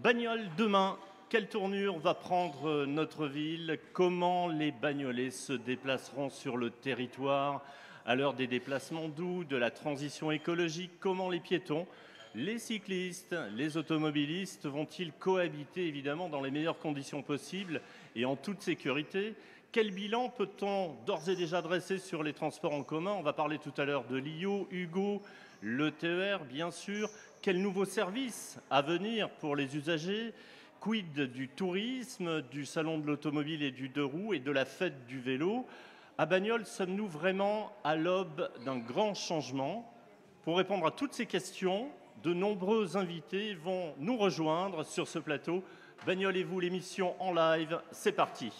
Bagnole demain, quelle tournure va prendre notre ville? Comment les bagnolets se déplaceront sur le territoire à l'heure des déplacements doux, de la transition écologique? Comment les piétons, les cyclistes, les automobilistes vont-ils cohabiter évidemment dans les meilleures conditions possibles et en toute sécurité? Quel bilan peut-on d'ores et déjà dresser sur les transports en commun? On va parler tout à l'heure de l'IO, Hugo, le TER bien sûr. Quels nouveaux services à venir pour les usagers? Quid du tourisme, du salon de l'automobile et du deux roues et de la fête du vélo? À Bagnoles, sommes-nous vraiment à l'aube d'un grand changement? Pour répondre à toutes ces questions, de nombreux invités vont nous rejoindre sur ce plateau. Bagnoles et vous, l'émission en live, c'est parti.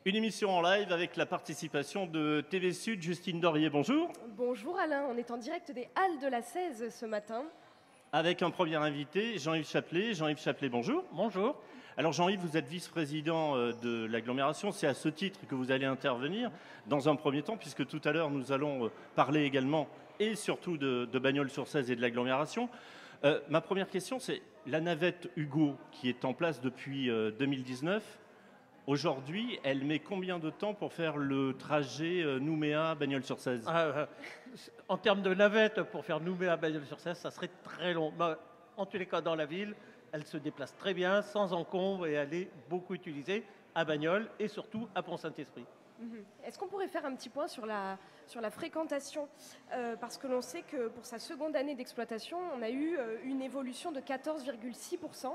Une émission en live avec la participation de TV Sud, Justine Dorier, bonjour. Bonjour Alain, on est en direct des Halles de la 16 ce matin. Avec un premier invité, Jean-Yves Chaplet. Jean-Yves Chaplet, bonjour. Bonjour. Alors Jean-Yves, vous êtes vice-président de l'agglomération. C'est à ce titre que vous allez intervenir dans un premier temps, puisque tout à l'heure nous allons parler également et surtout de Bagnols-sur-Cèze et de l'agglomération. Ma première question, c'est la navette Hugo qui est en place depuis 2019. Aujourd'hui, elle met combien de temps pour faire le trajet Nouméa-Bagnols-sur-Cèze? En termes de navette, pour faire Nouméa-Bagnols-sur-Cèze, ça serait très long. En tous les cas, dans la ville, elle se déplace très bien, sans encombre, et elle est beaucoup utilisée à Bagnols et surtout à Pont-Saint-Esprit. Est-ce qu'on pourrait faire un petit point sur la fréquentation parce que l'on sait que pour sa seconde année d'exploitation, on a eu une évolution de 14,6%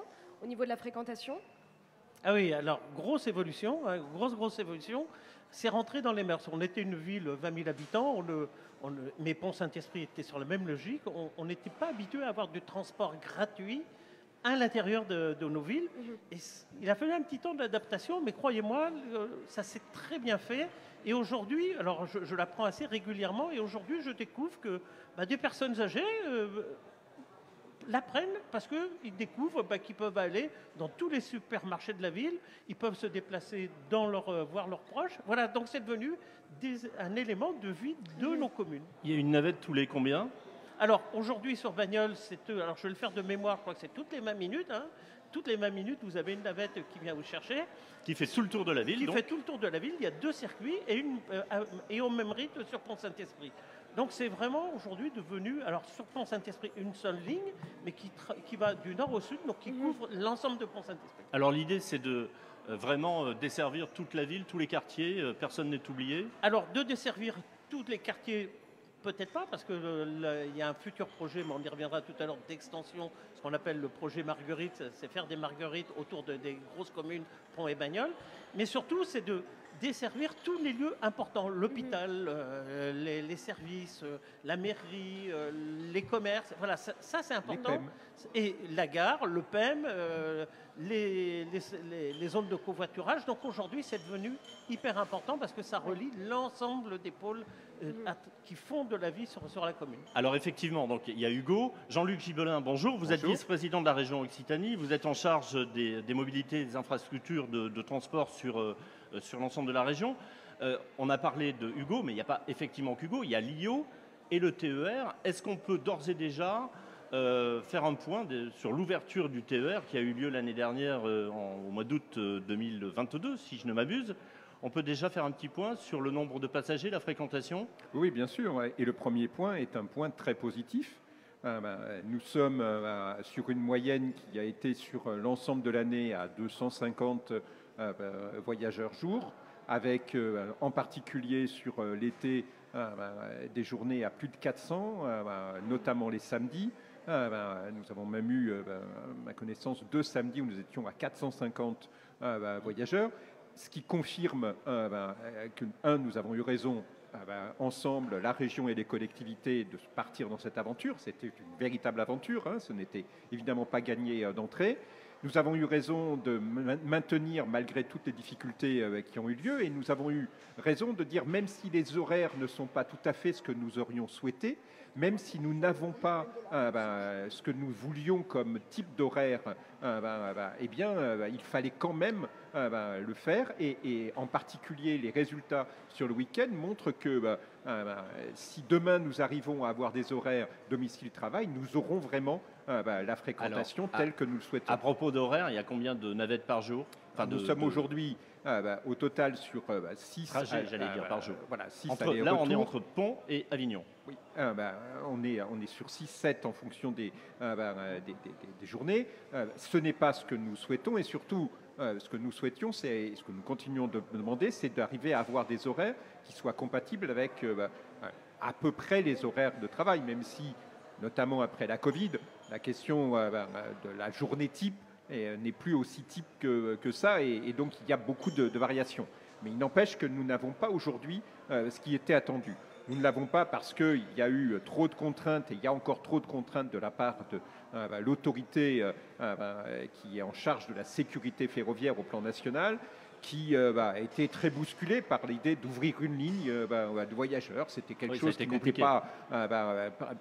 au niveau de la fréquentation. Ah oui, alors grosse évolution, hein, grosse évolution. C'est rentré dans les mœurs. On était une ville 20 000 habitants, mais Pont-Saint-Esprit était sur la même logique. On n'était pas habitué à avoir du transport gratuit à l'intérieur de nos villes. Et il a fallu un petit temps d'adaptation, mais croyez-moi, ça s'est très bien fait. Et aujourd'hui, alors je l'apprends assez régulièrement, et aujourd'hui je découvre que des personnes âgées l'apprennent parce qu'ils découvrent qu'ils peuvent aller dans tous les supermarchés de la ville, ils peuvent se déplacer voir leurs proches. Voilà, donc c'est devenu un élément de vie de nos communes. Il y a une navette tous les combien? Alors aujourd'hui sur Bagnols, alors je vais le faire de mémoire, je crois que c'est toutes les 20 minutes. Hein. Toutes les 20 minutes, vous avez une navette qui vient vous chercher. Qui fait tout le tour de la ville. Qui fait tout le tour de la ville. Il y a 2 circuits et au même rythme sur Pont-Saint-Esprit. Donc c'est vraiment aujourd'hui devenu, alors sur Pont-Saint-Esprit, une seule ligne, mais qui va du nord au sud, donc qui couvre l'ensemble de Pont-Saint-Esprit. Alors l'idée c'est de vraiment desservir toute la ville, tous les quartiers, personne n'est oublié. Alors de desservir tous les quartiers, peut-être pas, parce qu'il y a un futur projet, mais on y reviendra tout à l'heure, d'extension, ce qu'on appelle le projet Marguerite, c'est faire des marguerites autour des grosses communes, Pont et Bagnols, mais surtout c'est de desservir tous les lieux importants, l'hôpital, les services, la mairie, les commerces, voilà, ça c'est important. Et la gare, le PEM, les zones de covoiturage. Donc aujourd'hui, c'est devenu hyper important parce que ça relie l'ensemble des pôles qui font de la vie sur la commune. Alors effectivement, donc, il y a Hugo. Jean-Luc Gibelin, bonjour. Vous êtes vice-président de la région Occitanie. Vous êtes en charge des mobilités, des infrastructures de transport sur l'ensemble de la région. On a parlé de Hugo, mais il n'y a pas effectivement qu'Hugo. Il y a l'IO et le TER. Est-ce qu'on peut d'ores et déjà faire un point sur l'ouverture du TER qui a eu lieu l'année dernière au mois d'août 2022, si je ne m'abuse? On peut déjà faire un petit point sur le nombre de passagers, la fréquentation? Oui, bien sûr. Et le premier point est un point très positif. Nous sommes sur une moyenne qui a été sur l'ensemble de l'année à 250 voyageurs jour, avec en particulier sur l'été des journées à plus de 400, notamment les samedis. Nous avons même eu, à ma connaissance, 2 samedis où nous étions à 450 voyageurs, ce qui confirme que, nous avons eu raison ensemble, la région et les collectivités, de partir dans cette aventure. C'était une véritable aventure, hein, ce n'était évidemment pas gagné d'entrée. Nous avons eu raison de maintenir, malgré toutes les difficultés qui ont eu lieu, et nous avons eu raison de dire, même si les horaires ne sont pas tout à fait ce que nous aurions souhaité, même si nous n'avons pas ce que nous voulions comme type d'horaire, eh bien, il fallait quand même le faire. Et en particulier, les résultats sur le week-end montrent que si demain nous arrivons à avoir des horaires domicile-travail, nous aurons vraiment la fréquentation telle que nous le souhaitons. À propos d'horaire, il y a combien de navettes par jour? Nous sommes aujourd'hui au total sur 6 trajets, j'allais dire, par jour. Voilà, 6 là, on est entre Pont et Avignon. Oui, on est sur 6-7 en fonction des journées. Ce n'est pas ce que nous souhaitons, et surtout, ce que nous souhaitions, c'est ce que nous continuons de demander, c'est d'arriver à avoir des horaires qui soient compatibles avec à peu près les horaires de travail, même si, notamment après la Covid, la question de la journée type n'est plus aussi type que ça, et donc il y a beaucoup de variations. Mais il n'empêche que nous n'avons pas aujourd'hui ce qui était attendu. Nous ne l'avons pas parce qu'il y a eu trop de contraintes, et il y a encore trop de contraintes de la part de l'autorité qui est en charge de la sécurité ferroviaire au plan national, qui a été très bousculée par l'idée d'ouvrir une ligne de voyageurs. C'était quelque chose qui n'était pas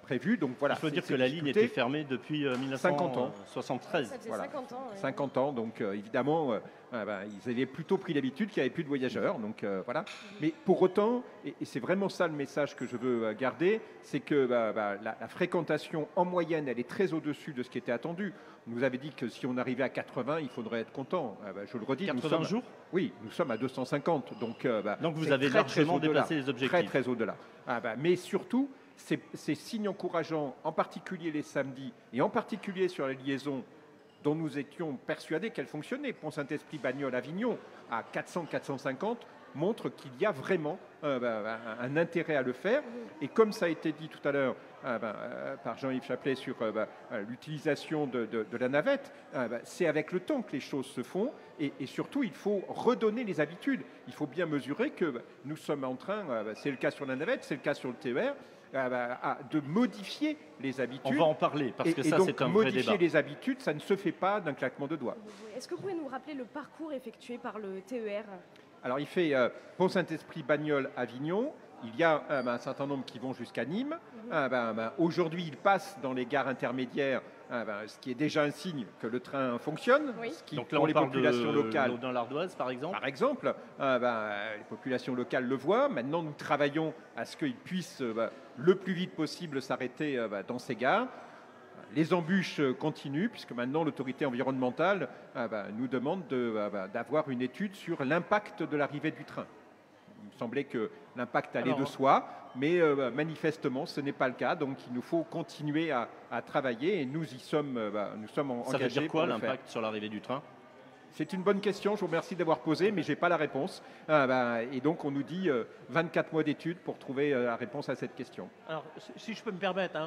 prévu. Donc voilà. Il faut dire que la ligne était fermée depuis 1973. Ça faisait 50 ans. 50 ans, donc évidemment, ils avaient plutôt pris l'habitude qu'il n'y avait plus de voyageurs. Donc voilà. Mais pour autant, et c'est vraiment ça le message que je veux garder, c'est que la fréquentation en moyenne, elle est très au-dessus de ce qui était attendu. On nous avait dit que si on arrivait à 80, il faudrait être content. Je le redis. 80 jours ? Oui, nous sommes à 250. Donc vous avez largement dépassé les objectifs. Très au-delà. Mais surtout, ces signes encourageants, en particulier les samedis, et en particulier sur les liaisons dont nous étions persuadés qu'elles fonctionnaient, Pont-Saint-Esprit, Bagnoles, Avignon, à 400-450, montrent qu'il y a vraiment un intérêt à le faire. Et comme ça a été dit tout à l'heure par Jean-Yves Chaplet sur l'utilisation de la navette, c'est avec le temps que les choses se font, et surtout il faut redonner les habitudes. Il faut bien mesurer que nous sommes en train, c'est le cas sur la navette, c'est le cas sur le TER, de modifier les habitudes. On va en parler, parce que ça, donc, c'est un vrai débat. Modifier les habitudes, ça ne se fait pas d'un claquement de doigts. Est-ce que vous pouvez nous rappeler le parcours effectué par le TER? Alors, il fait Pont-Saint-Esprit, Bagnoles, Avignon. Il y a un certain nombre qui vont jusqu'à Nîmes. Aujourd'hui, il passe dans les gares intermédiaires, ce qui est déjà un signe que le train fonctionne. Oui. Ce qui, donc là, pour on les parle populations locales, dans l'Ardoise, par exemple. Par exemple, les populations locales le voient. Maintenant, nous travaillons à ce qu'ils puissent le plus vite possible s'arrêter dans ces gares. Les embûches continuent, puisque maintenant l'autorité environnementale nous demande d'avoir une étude sur l'impact de l'arrivée du train. Il me semblait que l'impact allait de soi, mais manifestement ce n'est pas le cas, donc il nous faut continuer à travailler, et nous y sommes, engagés. Ça veut dire quoi l'impact sur l'arrivée du train? C'est une bonne question, je vous remercie d'avoir posé, mais je n'ai pas la réponse. Et donc on nous dit 24 mois d'études pour trouver la réponse à cette question. Alors, si je peux me permettre,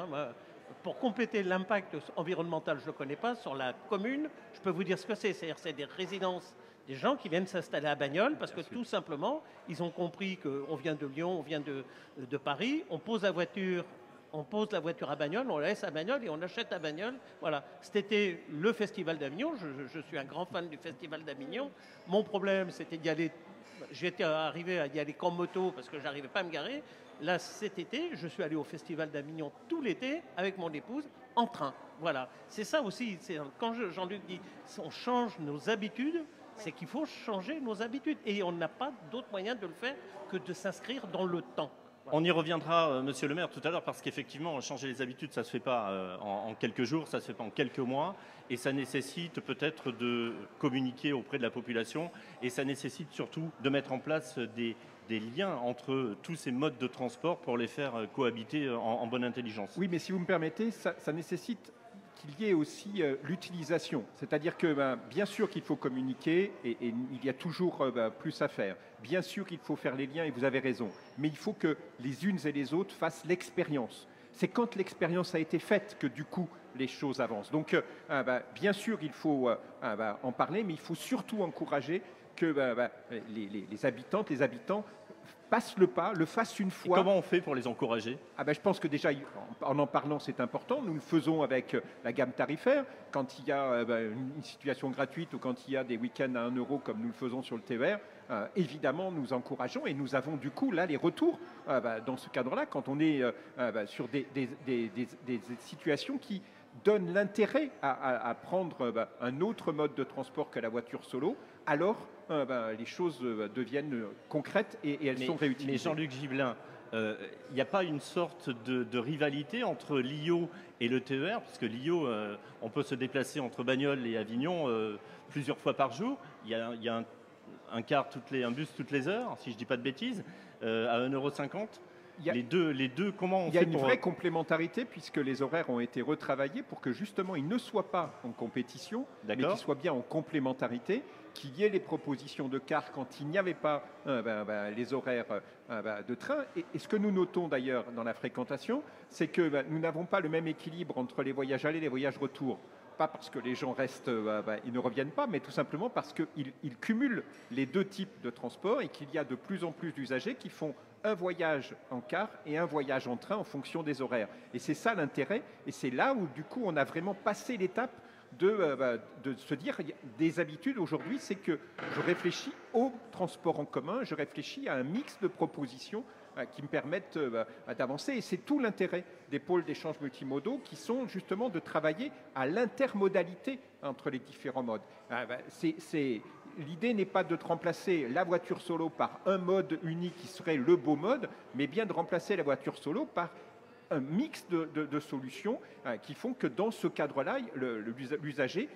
pour compléter l'impact environnemental, je ne le connais pas, sur la commune, je peux vous dire ce que c'est. C'est-à-dire c'est des résidences, des gens qui viennent s'installer à Bagnoles parce que tout simplement, ils ont compris qu'on vient de Lyon, on vient de Paris, on pose la voiture à Bagnoles, on la laisse à Bagnoles et on achète à Bagnoles. Voilà, c'était le Festival d'Avignon. Je suis un grand fan du Festival d'Avignon. Mon problème, c'était d'y aller. J'étais arrivé à y aller qu'en moto parce que je n'arrivais pas à me garer. Là, cet été, je suis allé au Festival d'Avignon tout l'été avec mon épouse en train. Voilà, c'est ça aussi. Quand Jean-Luc dit on change nos habitudes, c'est qu'il faut changer nos habitudes. Et on n'a pas d'autre moyen de le faire que de s'inscrire dans le temps. On y reviendra, monsieur le maire, tout à l'heure, parce qu'effectivement, changer les habitudes, ça ne se fait pas en quelques jours, ça ne se fait pas en quelques mois, et ça nécessite peut-être de communiquer auprès de la population, et ça nécessite surtout de mettre en place des liens entre tous ces modes de transport pour les faire cohabiter en bonne intelligence. Oui, mais si vous me permettez, ça nécessite qu'il y ait aussi l'utilisation. C'est-à-dire que bien sûr qu'il faut communiquer, et il y a toujours plus à faire. Bien sûr qu'il faut faire les liens, et vous avez raison. Mais il faut que les unes et les autres fassent l'expérience. C'est quand l'expérience a été faite que du coup les choses avancent. Donc bien sûr il faut en parler, mais il faut surtout encourager que les habitantes, les habitants passent le pas, le fassent une Et fois. comment on fait pour les encourager? Je pense que déjà, en parlant, c'est important. Nous le faisons avec la gamme tarifaire. Quand il y a une situation gratuite ou quand il y a des week-ends à 1 euro, comme nous le faisons sur le TER, évidemment, nous encourageons et nous avons du coup là les retours dans ce cadre-là, quand on est sur des situations qui donnent l'intérêt à prendre un autre mode de transport que la voiture solo, alors les choses deviennent concrètes et elles sont réutilisées. Mais Jean-Luc Gibelin, il n'y a pas une sorte de rivalité entre l'IO et le TER, parce que l'IO, on peut se déplacer entre Bagnoles et Avignon plusieurs fois par jour. Il y a un bus toutes les heures, si je ne dis pas de bêtises, à 1,50 €. Les deux, comment on fait? Il y a une vraie complémentarité puisque les horaires ont été retravaillés pour que justement ils ne soient pas en compétition, mais qu'ils soient bien en complémentarité, qu'il y ait les propositions de cars quand il n'y avait pas les horaires de train. Et ce que nous notons d'ailleurs dans la fréquentation, c'est que nous n'avons pas le même équilibre entre les voyages aller et les voyages retour. Pas parce que les gens restent, ils ne reviennent pas, mais tout simplement parce qu'ils cumulent les deux types de transport et qu'il y a de plus en plus d'usagers qui font un voyage en car et un voyage en train en fonction des horaires. Et c'est ça l'intérêt, et c'est là où du coup on a vraiment passé l'étape de se dire des habitudes aujourd'hui, c'est que je réfléchis au transport en commun, je réfléchis à un mix de propositions qui me permettent d'avancer. Et c'est tout l'intérêt des pôles d'échange multimodaux qui sont justement de travailler à l'intermodalité entre les différents modes. L'idée n'est pas de remplacer la voiture solo par un mode unique qui serait le beau mode, mais bien de remplacer la voiture solo par un mix de solutions qui font que dans ce cadre-là, l'usager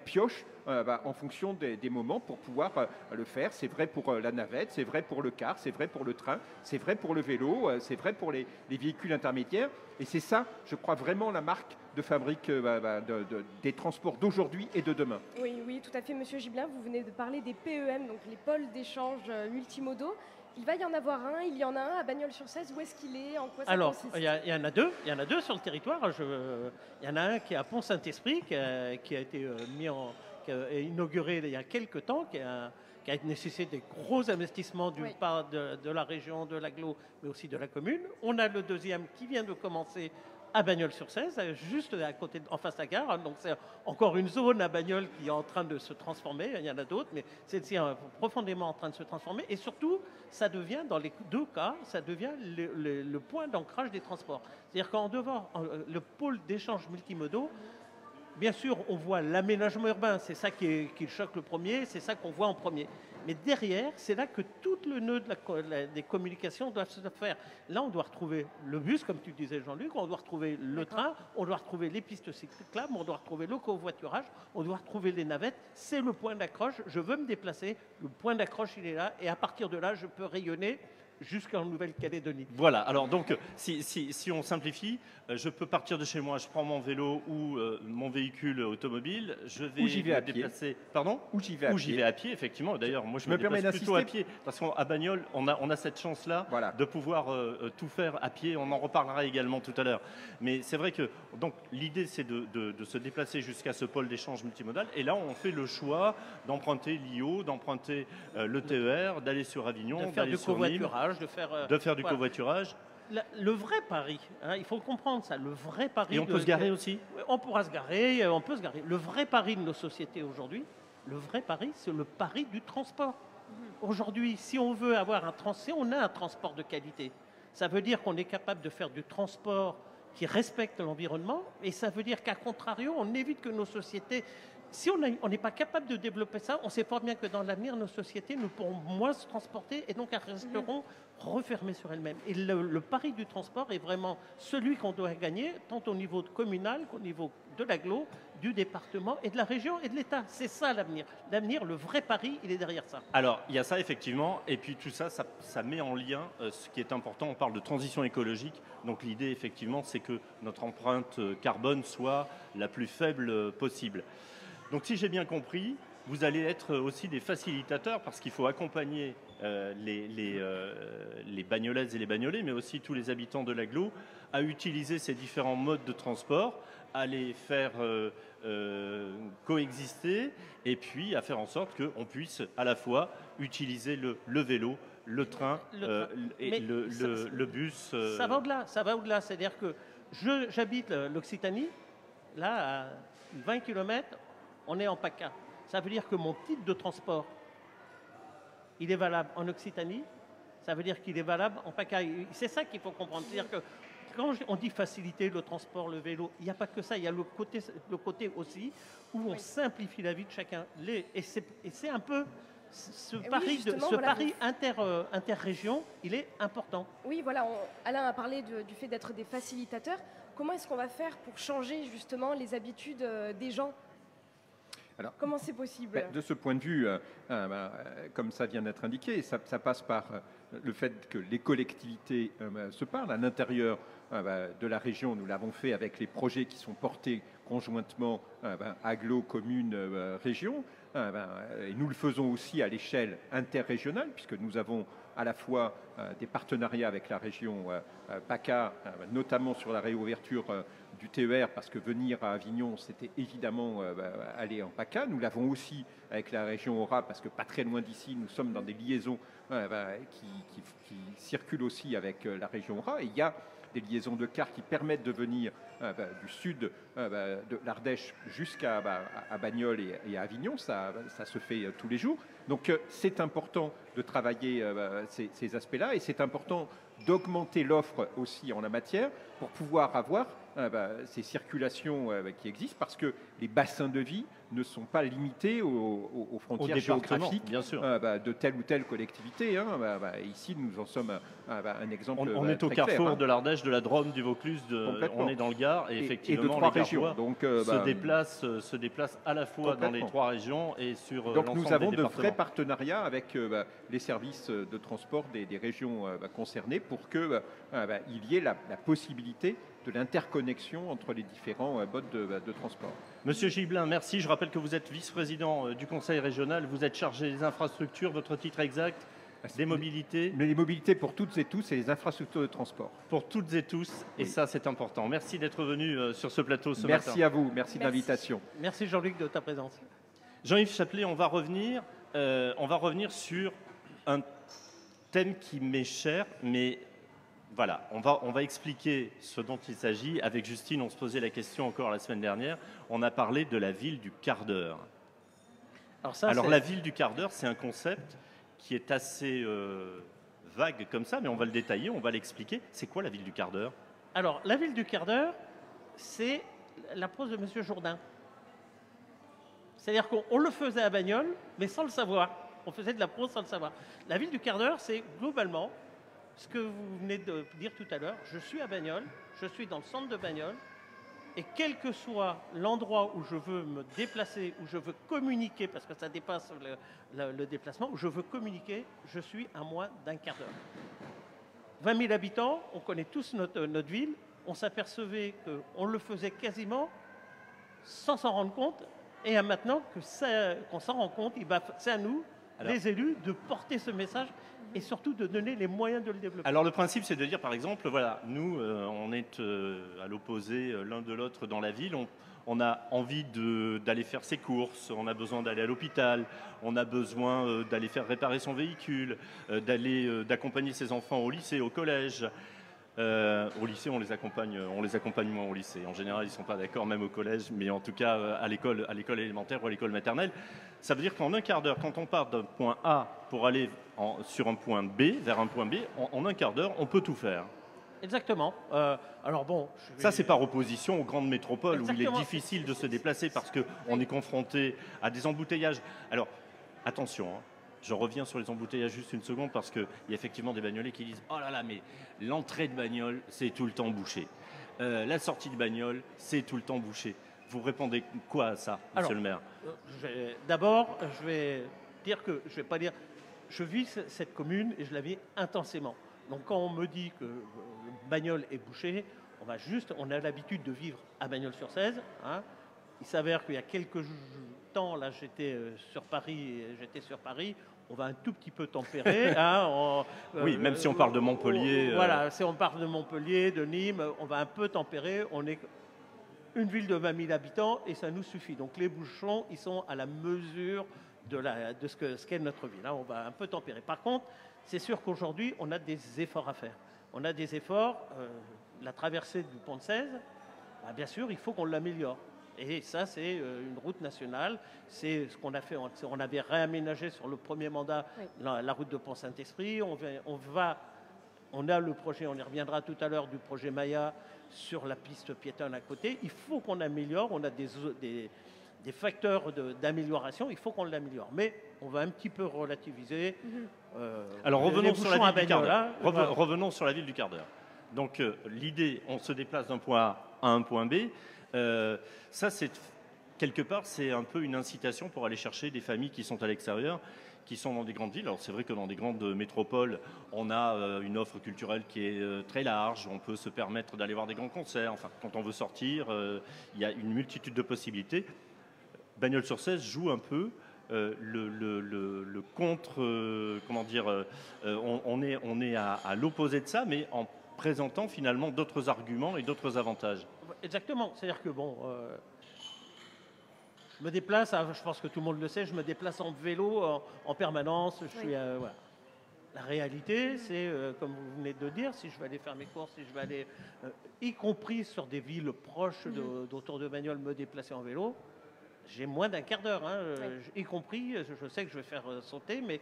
pioche en fonction des moments pour pouvoir le faire. C'est vrai pour la navette, c'est vrai pour le car, c'est vrai pour le train, c'est vrai pour le vélo, c'est vrai pour les véhicules intermédiaires. Et c'est ça, je crois, vraiment la marque de fabrique des transports d'aujourd'hui et de demain. Oui, tout à fait, Monsieur Gibelin. Vous venez de parler des PEM, donc les pôles d'échange multimodaux. Il va y en avoir un, il y en a un à Bagnols-sur-Cèze. Où est-ce qu'il est? En quoi ça consiste? Il y en a deux sur le territoire. Il y en a un qui est à Pont-Saint-Esprit, qui a été inauguré il y a quelques temps, qui a nécessité des gros investissements d'une part de la région, de l'agglo, mais aussi de la commune. On a le deuxième qui vient de commencer à Bagnols-sur-Cèze, juste à côté, en face de la gare. Donc c'est encore une zone à Bagnols qui est en train de se transformer. Il y en a d'autres, mais celle-ci est profondément en train de se transformer. Et surtout, ça devient, dans les deux cas, ça devient le point d'ancrage des transports. C'est-à-dire qu'en devant le pôle d'échange multimodaux, bien sûr, on voit l'aménagement urbain, c'est ça qui choque le premier, c'est ça qu'on voit en premier. Mais derrière, c'est là que tout le nœud des communications doivent se faire. Là, on doit retrouver le bus, comme tu disais, Jean-Luc, on doit retrouver le train, on doit retrouver les pistes cyclables, on doit retrouver le covoiturage, on doit retrouver les navettes. C'est le point d'accroche. Je veux me déplacer, le point d'accroche, il est là, et à partir de là, je peux rayonner jusqu'en Nouvelle-Calédonie. Voilà, alors donc, si on simplifie, je peux partir de chez moi, je prends mon vélo ou mon véhicule automobile, je vais me déplacer... Pardon? Ou j'y vais à pied, effectivement. D'ailleurs, moi, je me déplace plutôt à pied, parce qu'à Bagnols, on a cette chance-là de pouvoir tout faire à pied. On en reparlera également tout à l'heure. Mais c'est vrai que donc l'idée, c'est de se déplacer jusqu'à ce pôle d'échange multimodal. Et là, on fait le choix d'emprunter l'IO, d'emprunter le TER, d'aller sur Avignon, d'aller sur Nîmes, de faire du covoiturage. Le vrai pari, il faut comprendre ça, le vrai pari... Et on peut se garer aussi? On pourra se garer, on peut se garer. Le vrai pari de nos sociétés aujourd'hui, le vrai pari, c'est le pari du transport. Aujourd'hui, si on veut avoir on a un transport de qualité. Ça veut dire qu'on est capable de faire du transport qui respecte l'environnement, et ça veut dire qu'à contrario, on évite que nos sociétés... Si on n'est pas capable de développer ça, on sait fort bien que dans l'avenir, nos sociétés ne pourront moins se transporter et donc elles resteront refermées sur elles-mêmes. Et le pari du transport est vraiment celui qu'on doit gagner, tant au niveau communal qu'au niveau de l'agglo, du département et de la région et de l'État. C'est ça l'avenir. L'avenir, le vrai pari, il est derrière ça. Alors, il y a ça effectivement, et puis tout ça, ça met en lien ce qui est important. On parle de transition écologique. Donc l'idée, effectivement, c'est que notre empreinte carbone soit la plus faible possible. Donc si j'ai bien compris, vous allez être aussi des facilitateurs parce qu'il faut accompagner les bagnolaises et les bagnolets, mais aussi tous les habitants de l'agglo, à utiliser ces différents modes de transport, à les faire coexister et puis à faire en sorte qu'on puisse à la fois utiliser le vélo, le train et le bus. Ça va au-delà, ça va au-delà. C'est-à-dire que j'habite l'Occitanie, là, à 20 km, on est en PACA. Ça veut dire que mon titre de transport, il est valable en Occitanie, ça veut dire qu'il est valable en PACA. C'est ça qu'il faut comprendre. C'est-à-dire que quand on dit faciliter le transport, le vélo, il n'y a pas que ça, il y a le côté aussi où on simplifie la vie de chacun. Et c'est un peu ce pari interrégion, il est important. Oui, voilà, Alain a parlé du fait d'être des facilitateurs. Comment est-ce qu'on va faire pour changer justement les habitudes des gens? Alors, comment c'est possible? De ce point de vue, comme ça vient d'être indiqué, ça passe par le fait que les collectivités se parlent à l'intérieur de la région. Nous l'avons fait avec les projets qui sont portés conjointement agglo, commune, région. Et nous le faisons aussi à l'échelle interrégionale, puisque nous avons à la fois des partenariats avec la région PACA, notamment sur la réouverture du TER, parce que venir à Avignon, c'était évidemment aller en PACA. Nous l'avons aussi avec la région Aura, parce que pas très loin d'ici, nous sommes dans des liaisons qui circulent aussi avec la région Aura. Et il y a des liaisons de cars qui permettent de venir du sud de l'Ardèche jusqu'à Bagnoles et à Avignon. Ça se fait tous les jours. Donc c'est important de travailler ces aspects-là et c'est important d'augmenter l'offre aussi en la matière pour pouvoir avoir ces circulations qui existent parce que les bassins de vie ne sont pas limités aux frontières géographiques bien sûr. De telle ou telle collectivité. Ici, nous en sommes un exemple. On est au carrefour de l'Ardèche, de la Drôme, du Vaucluse, on est dans le Gard et effectivement de trois les régions. Donc, se déplacent à la fois dans les trois régions et sur l'ensemble des départements. Donc nous avons de vrais partenariats avec les services de transport des régions concernées pour qu'il y ait la possibilité de l'interconnexion entre les différents modes de transport. Monsieur Gibelin, merci. Je rappelle que vous êtes vice-président du Conseil régional. Vous êtes chargé des infrastructures. Votre titre exact? Des mobilités. Les mobilités pour toutes et tous et les infrastructures de transport. Pour toutes et tous, et ça c'est important. Merci d'être venu sur ce plateau ce matin. Merci à vous, merci de l'invitation. Merci Jean-Luc de ta présence. Jean-Yves Chaplet, on va revenir sur un thème qui m'est cher, mais voilà, on va expliquer ce dont il s'agit. Avec Justine, on se posait la question encore la semaine dernière. On a parlé de la ville du quart d'heure. Alors la ville du quart d'heure, c'est un concept qui est assez vague comme ça, mais on va le détailler, on va l'expliquer. C'est quoi la ville du quart d'heure? Alors, la ville du quart d'heure, c'est la prose de M. Jourdain. C'est-à-dire qu'on le faisait à Bagnoles, mais sans le savoir. On faisait de la prose sans le savoir. La ville du quart d'heure, c'est globalement ce que vous venez de dire tout à l'heure. Je suis à Bagnoles, je suis dans le centre de Bagnoles, et quel que soit l'endroit où je veux me déplacer, où je veux communiquer, parce que ça dépasse le déplacement, où je veux communiquer, je suis à moins d'un quart d'heure. 20 000 habitants, on connaît tous notre ville, on s'apercevait qu'on le faisait quasiment sans s'en rendre compte, et maintenant qu'on s'en rend compte, c'est à nous, les élus, de porter ce message et surtout de donner les moyens de le développer. Alors le principe, c'est de dire, par exemple, voilà, nous, on est à l'opposé l'un de l'autre dans la ville. On a envie d'aller faire ses courses, on a besoin d'aller à l'hôpital, on a besoin d'aller faire réparer son véhicule, d'accompagner ses enfants au lycée, au collège. Au lycée, on les accompagne moins au lycée. En général, ils ne sont pas d'accord, même au collège, mais en tout cas à l'école élémentaire ou à l'école maternelle. Ça veut dire qu'en un quart d'heure, quand on part d'un point A pour aller sur un point B, vers un point B, en un quart d'heure, on peut tout faire. Exactement. Alors bon, ça, c'est par opposition aux grandes métropoles. Exactement. Où il est difficile de se déplacer parce qu'on est confronté à des embouteillages. Alors, attention, je reviens sur les embouteillages juste une seconde parce qu'il y a effectivement des bagnolets qui disent « Oh là là, mais l'entrée de Bagnoles, c'est tout le temps bouché. La sortie de Bagnoles, c'est tout le temps bouché. » Vous répondez quoi à ça, monsieur le maire? D'abord, je vais dire que je ne vais pas dire... Je vis cette commune et je la vis intensément. Donc quand on me dit que Bagnoles est bouché, on a l'habitude de vivre à Bagnoles-sur-Cèze. Il s'avère qu'il y a quelques temps, là j'étais sur Paris, on va un tout petit peu tempérer. Hein, oui, même si on parle de Montpellier. Voilà, si on parle de Montpellier, de Nîmes, on va un peu tempérer. On est une ville de 20 000 habitants et ça nous suffit. Donc les bouchons, ils sont à la mesure de ce qu'est notre ville. Hein, on va un peu tempérer. Par contre, c'est sûr qu'aujourd'hui, on a des efforts à faire. On a des efforts. La traversée du pont de 16, bien sûr, il faut qu'on l'améliore. Et ça, c'est une route nationale. C'est ce qu'on a fait. On avait réaménagé sur le premier mandat la route de Pont-Saint-Esprit. On a le projet, on y reviendra tout à l'heure, du projet Maya sur la piste piétonne à côté. Il faut qu'on améliore. On a des facteurs d'amélioration. Il faut qu'on l'améliore. Mais on va un petit peu relativiser. Alors revenons sur la ville du quart d'heure. Voilà. Revenons sur la ville du quart d'heure. Donc l'idée, on se déplace d'un point A à un point B. Ça, quelque part, c'est un peu une incitation pour aller chercher des familles qui sont à l'extérieur, qui sont dans des grandes villes. Alors c'est vrai que dans des grandes métropoles, on a une offre culturelle qui est très large. On peut se permettre d'aller voir des grands concerts. Enfin, quand on veut sortir, il y a une multitude de possibilités. Bagnols-sur-Cèze joue un peu le contre. Comment dire on est à l'opposé de ça, mais en présentant finalement d'autres arguments et d'autres avantages. Exactement. C'est-à-dire que je me déplace, je pense que tout le monde le sait, je me déplace en vélo en permanence. Voilà. La réalité, c'est, comme vous venez de le dire, si je vais aller faire mes courses, si je vais aller, y compris sur des villes proches d'autour de Bagnols, me déplacer en vélo, j'ai moins d'un quart d'heure. Hein, y compris, je sais que je vais faire sauter, mais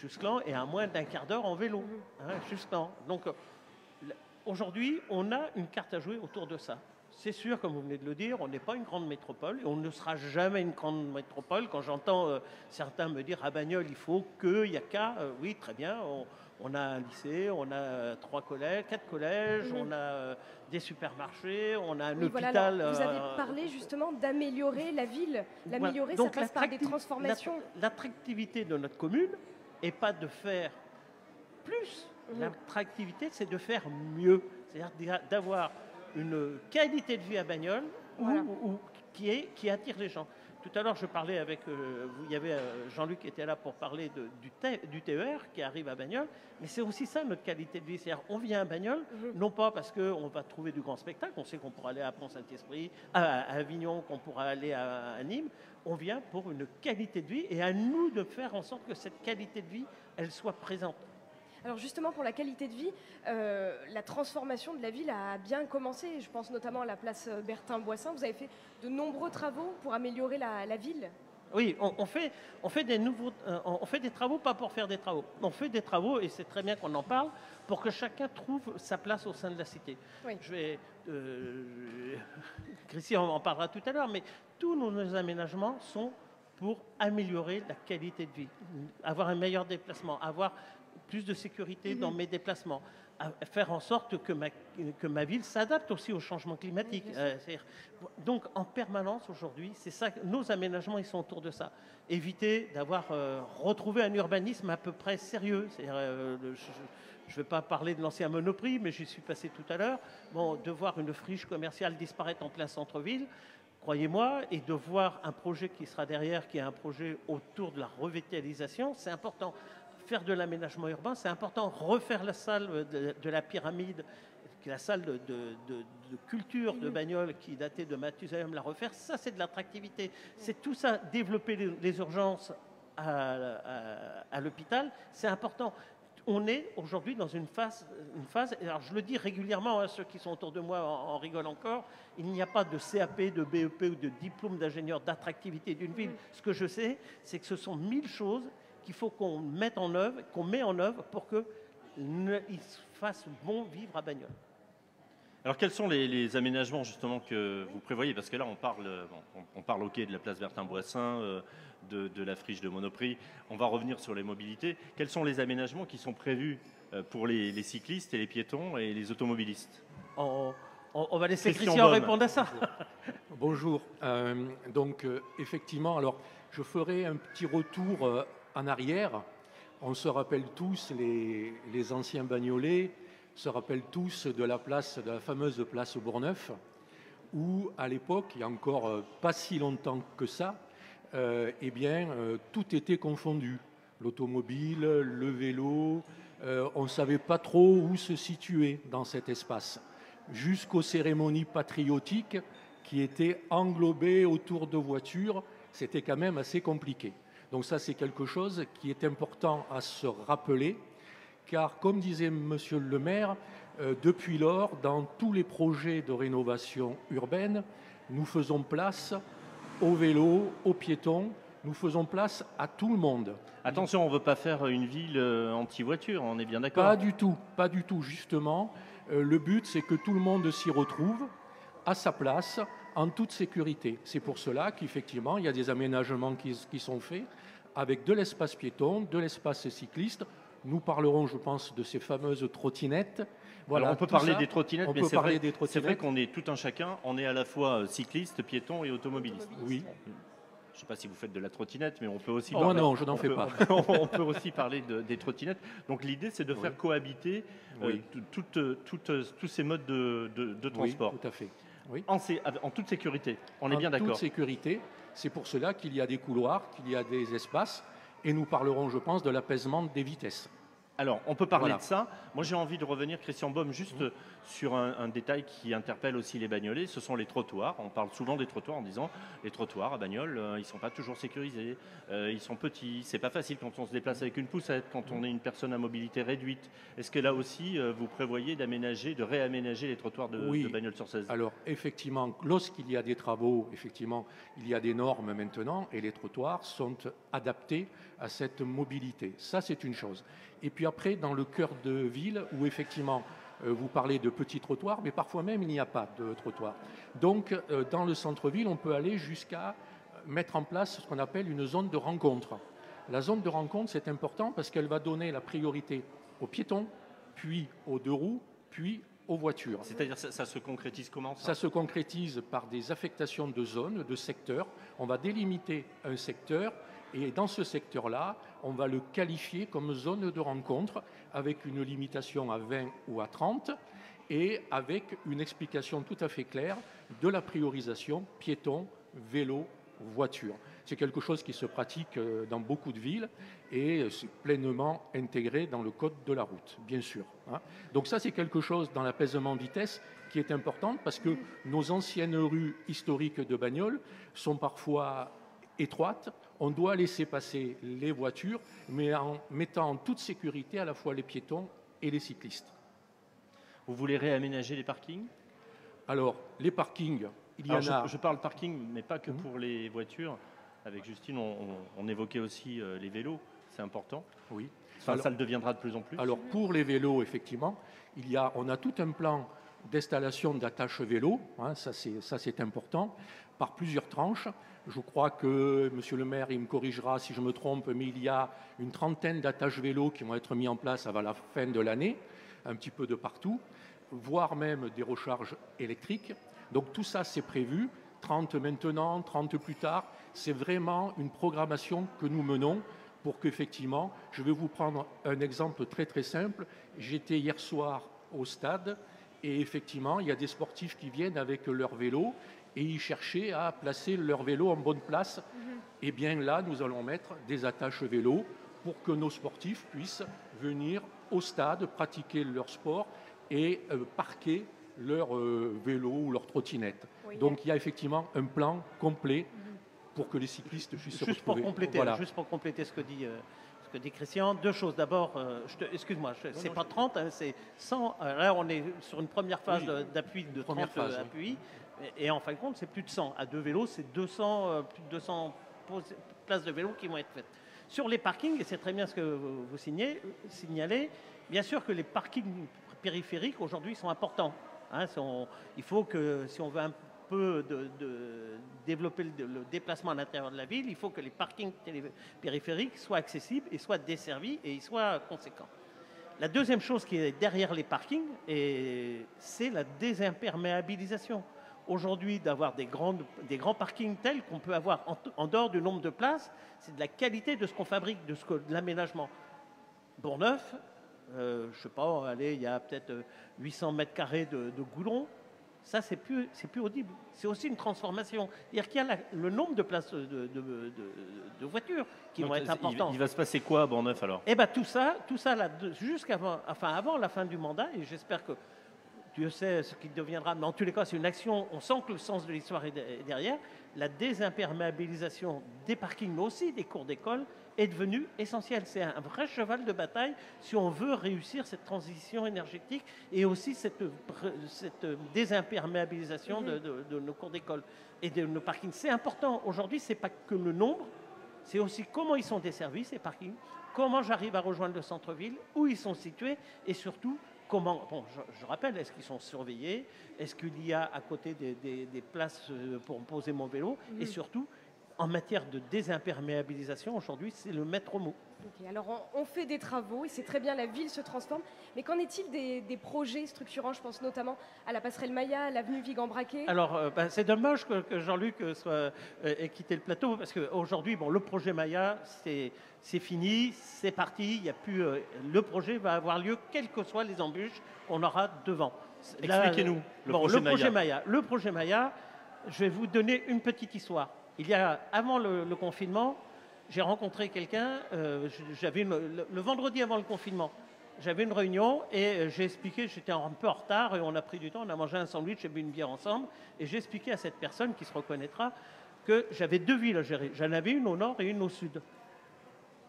Chusclan est à moins d'un quart d'heure en vélo. Hein, Chusclan. Donc, aujourd'hui, on a une carte à jouer autour de ça. C'est sûr, comme vous venez de le dire, on n'est pas une grande métropole et on ne sera jamais une grande métropole. Quand j'entends certains me dire à Bagnols, il faut qu'il y a qu'à, oui, très bien, on a un lycée, on a 4 collèges, on a des supermarchés, on a un hôpital. Voilà, vous avez parlé justement d'améliorer la ville. L'améliorer, ça passe par des transformations. L'attractivité de notre commune n'est pas de faire plus. L'attractivité, c'est de faire mieux. C'est-à-dire d'avoir une qualité de vie à Bagnols qui attire les gens. Tout à l'heure, je parlais avec, il y avait Jean-Luc qui était là pour parler du TER qui arrive à Bagnols, mais c'est aussi ça notre qualité de vie. C'est-à-dire, on vient à Bagnols, non pas parce qu'on va trouver du grand spectacle, on sait qu'on pourra aller à Pont-Saint-Esprit, à Avignon, qu'on pourra aller à Nîmes, on vient pour une qualité de vie et à nous de faire en sorte que cette qualité de vie, elle soit présente. Alors justement, pour la qualité de vie, la transformation de la ville a bien commencé. Je pense notamment à la place Bertin-Boissin. Vous avez fait de nombreux travaux pour améliorer la ville. Oui, on fait des travaux, pas pour faire des travaux. On fait des travaux, et c'est très bien qu'on en parle, pour que chacun trouve sa place au sein de la cité. Oui. Christian en parlera tout à l'heure, mais tous nos aménagements sont pour améliorer la qualité de vie, avoir un meilleur déplacement, avoir plus de sécurité dans mes déplacements, à faire en sorte que ma ville s'adapte aussi au changement climatique. Donc en permanence aujourd'hui, c'est ça, nos aménagements ils sont autour de ça. Éviter d'avoir retrouvé un urbanisme à peu près sérieux. Je ne vais pas parler de l'ancien Monoprix, mais j'y suis passé tout à l'heure. De voir une friche commerciale disparaître en plein centre-ville, croyez-moi, et de voir un projet qui sera derrière, qui est un projet autour de la revitalisation, c'est important. Faire de l'aménagement urbain, c'est important. Refaire la salle de la pyramide, qui est la salle de culture de Bagnols qui datait de Mathusalem, la refaire, ça c'est de l'attractivité. C'est tout ça, développer les urgences à l'hôpital, c'est important. On est aujourd'hui dans une phase, alors je le dis régulièrement à ceux qui sont autour de moi en rigolent encore, il n'y a pas de CAP, de BEP ou de diplôme d'ingénieur d'attractivité d'une ville. Ce que je sais, c'est que ce sont 1000 choses qu'il faut qu'on met en œuvre pour qu'il fasse bon vivre à Bagnols. Alors quels sont les aménagements justement que vous prévoyez? Parce que là on parle de la place Bertin-Boissin, de la friche de Monoprix. On va revenir sur les mobilités. Quels sont les aménagements qui sont prévus pour les cyclistes et les piétons et les automobilistes? On va laisser Christian répondre à ça. Bonjour. Effectivement, alors je ferai un petit retour en arrière. On se rappelle tous, les anciens Bagnolais se rappellent tous de la fameuse place Bourgneuf, où à l'époque, il y a encore pas si longtemps que ça, tout était confondu. L'automobile, le vélo, on ne savait pas trop où se situer dans cet espace, jusqu'aux cérémonies patriotiques qui étaient englobées autour de voitures. C'était quand même assez compliqué. Donc ça, c'est quelque chose qui est important à se rappeler, car comme disait Monsieur le maire, depuis lors, dans tous les projets de rénovation urbaine, nous faisons place aux vélos, aux piétons, nous faisons place à tout le monde. Attention, on ne veut pas faire une ville anti-voiture, on est bien d'accord? Pas du tout, justement. Le but, c'est que tout le monde s'y retrouve à sa place, en toute sécurité. C'est pour cela qu'effectivement, il y a des aménagements qui sont faits avec de l'espace piéton, de l'espace cycliste. Nous parlerons, je pense, de ces fameuses trottinettes. Voilà, alors on peut parler des trottinettes, mais c'est vrai qu'on est tout un chacun. On est à la fois cycliste, piéton et automobiliste. Oui. Je ne sais pas si vous faites de la trottinette, mais on peut aussi parler... non, je n'en fais pas. On peut aussi parler des trottinettes. Donc l'idée, c'est de faire cohabiter tous ces modes de transport. Oui, tout à fait. Oui. En toute sécurité, on est bien d'accord. En toute sécurité, c'est pour cela qu'il y a des couloirs, qu'il y a des espaces, et nous parlerons, je pense, de l'apaisement des vitesses. Alors, on peut parler de ça. Moi, j'ai envie de revenir, Christian Baume, juste sur un détail qui interpelle aussi les bagnolets. Ce sont les trottoirs. On parle souvent des trottoirs en disant les trottoirs à Bagnoles, ils ne sont pas toujours sécurisés. Ils sont petits. C'est pas facile quand on se déplace avec une poussette, quand on est une personne à mobilité réduite. Est-ce que là aussi, vous prévoyez de réaménager les trottoirs de Bagnoles-sur-Cèze? Alors, effectivement, lorsqu'il y a des travaux, effectivement, il y a des normes maintenant et les trottoirs sont adaptés à cette mobilité. Ça, c'est une chose. Et puis après, dans le cœur de ville, où effectivement, vous parlez de petits trottoirs, mais parfois même, il n'y a pas de trottoir. Donc, dans le centre-ville, on peut aller jusqu'à mettre en place ce qu'on appelle une zone de rencontre. La zone de rencontre, c'est important parce qu'elle va donner la priorité aux piétons, puis aux deux roues, puis aux voitures. C'est-à-dire, ça se concrétise comment ça se concrétise par des affectations de zones, de secteurs. On va délimiter un secteur. Et dans ce secteur-là, on va le qualifier comme zone de rencontre avec une limitation à 20 ou à 30 et avec une explication tout à fait claire de la priorisation piéton, vélo, voiture. C'est quelque chose qui se pratique dans beaucoup de villes et c'est pleinement intégré dans le code de la route, bien sûr. Donc ça, c'est quelque chose dans l'apaisement vitesse qui est important parce que nos anciennes rues historiques de Bagnoles sont parfois étroites. On doit laisser passer les voitures, mais en mettant en toute sécurité à la fois les piétons et les cyclistes. Vous voulez réaménager les parkings? Alors, les parkings, il y en a... Je parle parking, mais pas que pour les voitures. Avec Justine, on évoquait aussi les vélos, c'est important. Oui. Ça le deviendra de plus en plus. Alors, pour les vélos, effectivement, on a tout un plan d'installation d'attache vélo, ça c'est important, par plusieurs tranches. Je crois que, monsieur le maire, il me corrigera si je me trompe, mais il y a une trentaine d'attaches vélos qui vont être mis en place avant la fin de l'année, un petit peu de partout, voire même des recharges électriques. Donc tout ça, c'est prévu, 30 maintenant, 30 plus tard. C'est vraiment une programmation que nous menons pour qu'effectivement, je vais vous prendre un exemple très très simple. J'étais hier soir au stade et effectivement, il y a des sportifs qui viennent avec leur vélo et ils cherchaient à placer leur vélo en bonne place. Et bien là, nous allons mettre des attaches vélo pour que nos sportifs puissent venir au stade, pratiquer leur sport et parquer leur vélo ou leur trottinette. Oui. Donc il y a effectivement un plan complet pour que les cyclistes puissent se retrouver. Juste pour compléter ce que dit Christian, deux choses. D'abord, excuse-moi, c'est pas 30, hein, c'est 100. Là, on est sur une première phase d'appui de 30 appuis. Et en fin de compte, c'est plus de 100. À deux vélos, c'est 200, plus de 200 places de vélo qui vont être faites. Sur les parkings, et c'est très bien ce que vous signalez, bien sûr que les parkings périphériques, aujourd'hui, sont importants. Il faut que, si on veut un peu développer le déplacement à l'intérieur de la ville, il faut que les parkings périphériques soient accessibles et soient desservis et ils soient conséquents. La deuxième chose qui est derrière les parkings, c'est la désimperméabilisation. Aujourd'hui, d'avoir des grands parkings tels qu'on peut avoir en dehors du nombre de places, c'est de la qualité de ce qu'on fabrique, de l'aménagement. Bourgneuf, je ne sais pas, allez, il y a peut-être 800 mètres carrés de goudron. Ça, c'est plus audible. C'est aussi une transformation. C'est-à-dire qu'il y a le nombre de places de voitures qui Donc, vont être importantes. il va se passer quoi à Bourgneuf alors? Eh bien, tout ça là, avant la fin du mandat, et j'espère que Dieu sait ce qui deviendra, mais en tous les cas, c'est une action, on sent que le sens de l'histoire est derrière. La désimperméabilisation des parkings, mais aussi des cours d'école, est devenue essentielle. C'est un vrai cheval de bataille si on veut réussir cette transition énergétique et aussi cette désimperméabilisation de nos cours d'école et de nos parkings. C'est important. Aujourd'hui, ce n'est pas que le nombre, c'est aussi comment ils sont desservis, ces parkings, comment j'arrive à rejoindre le centre-ville, où ils sont situés et surtout, comment, bon, je rappelle, est-ce qu'ils sont surveillés? Est-ce qu'il y a à côté des places pour poser mon vélo? Et surtout, en matière de désimperméabilisation, aujourd'hui, c'est le maître mot. Okay, alors on fait des travaux et c'est très bien, la ville se transforme. Mais qu'en est-il des projets structurants? Je pense notamment à la passerelle Maya, à l'avenue Vigan-Braquet. Alors, c'est dommage que Jean-Luc ait quitté le plateau parce qu'aujourd'hui, bon, le projet Maya, c'est fini, c'est parti. Il y a plus, le projet va avoir lieu quelles que soient les embûches qu'on aura devant. Expliquez-nous le projet Maya. Le projet Maya, je vais vous donner une petite histoire. Avant le confinement, j'ai rencontré quelqu'un, le vendredi avant le confinement, j'avais une réunion et j'ai expliqué, j'étais un peu en retard et on a pris du temps, on a mangé un sandwich et bu une bière ensemble et j'ai expliqué à cette personne qui se reconnaîtra que j'avais 2 villes à gérer. J'en avais une au nord et une au sud.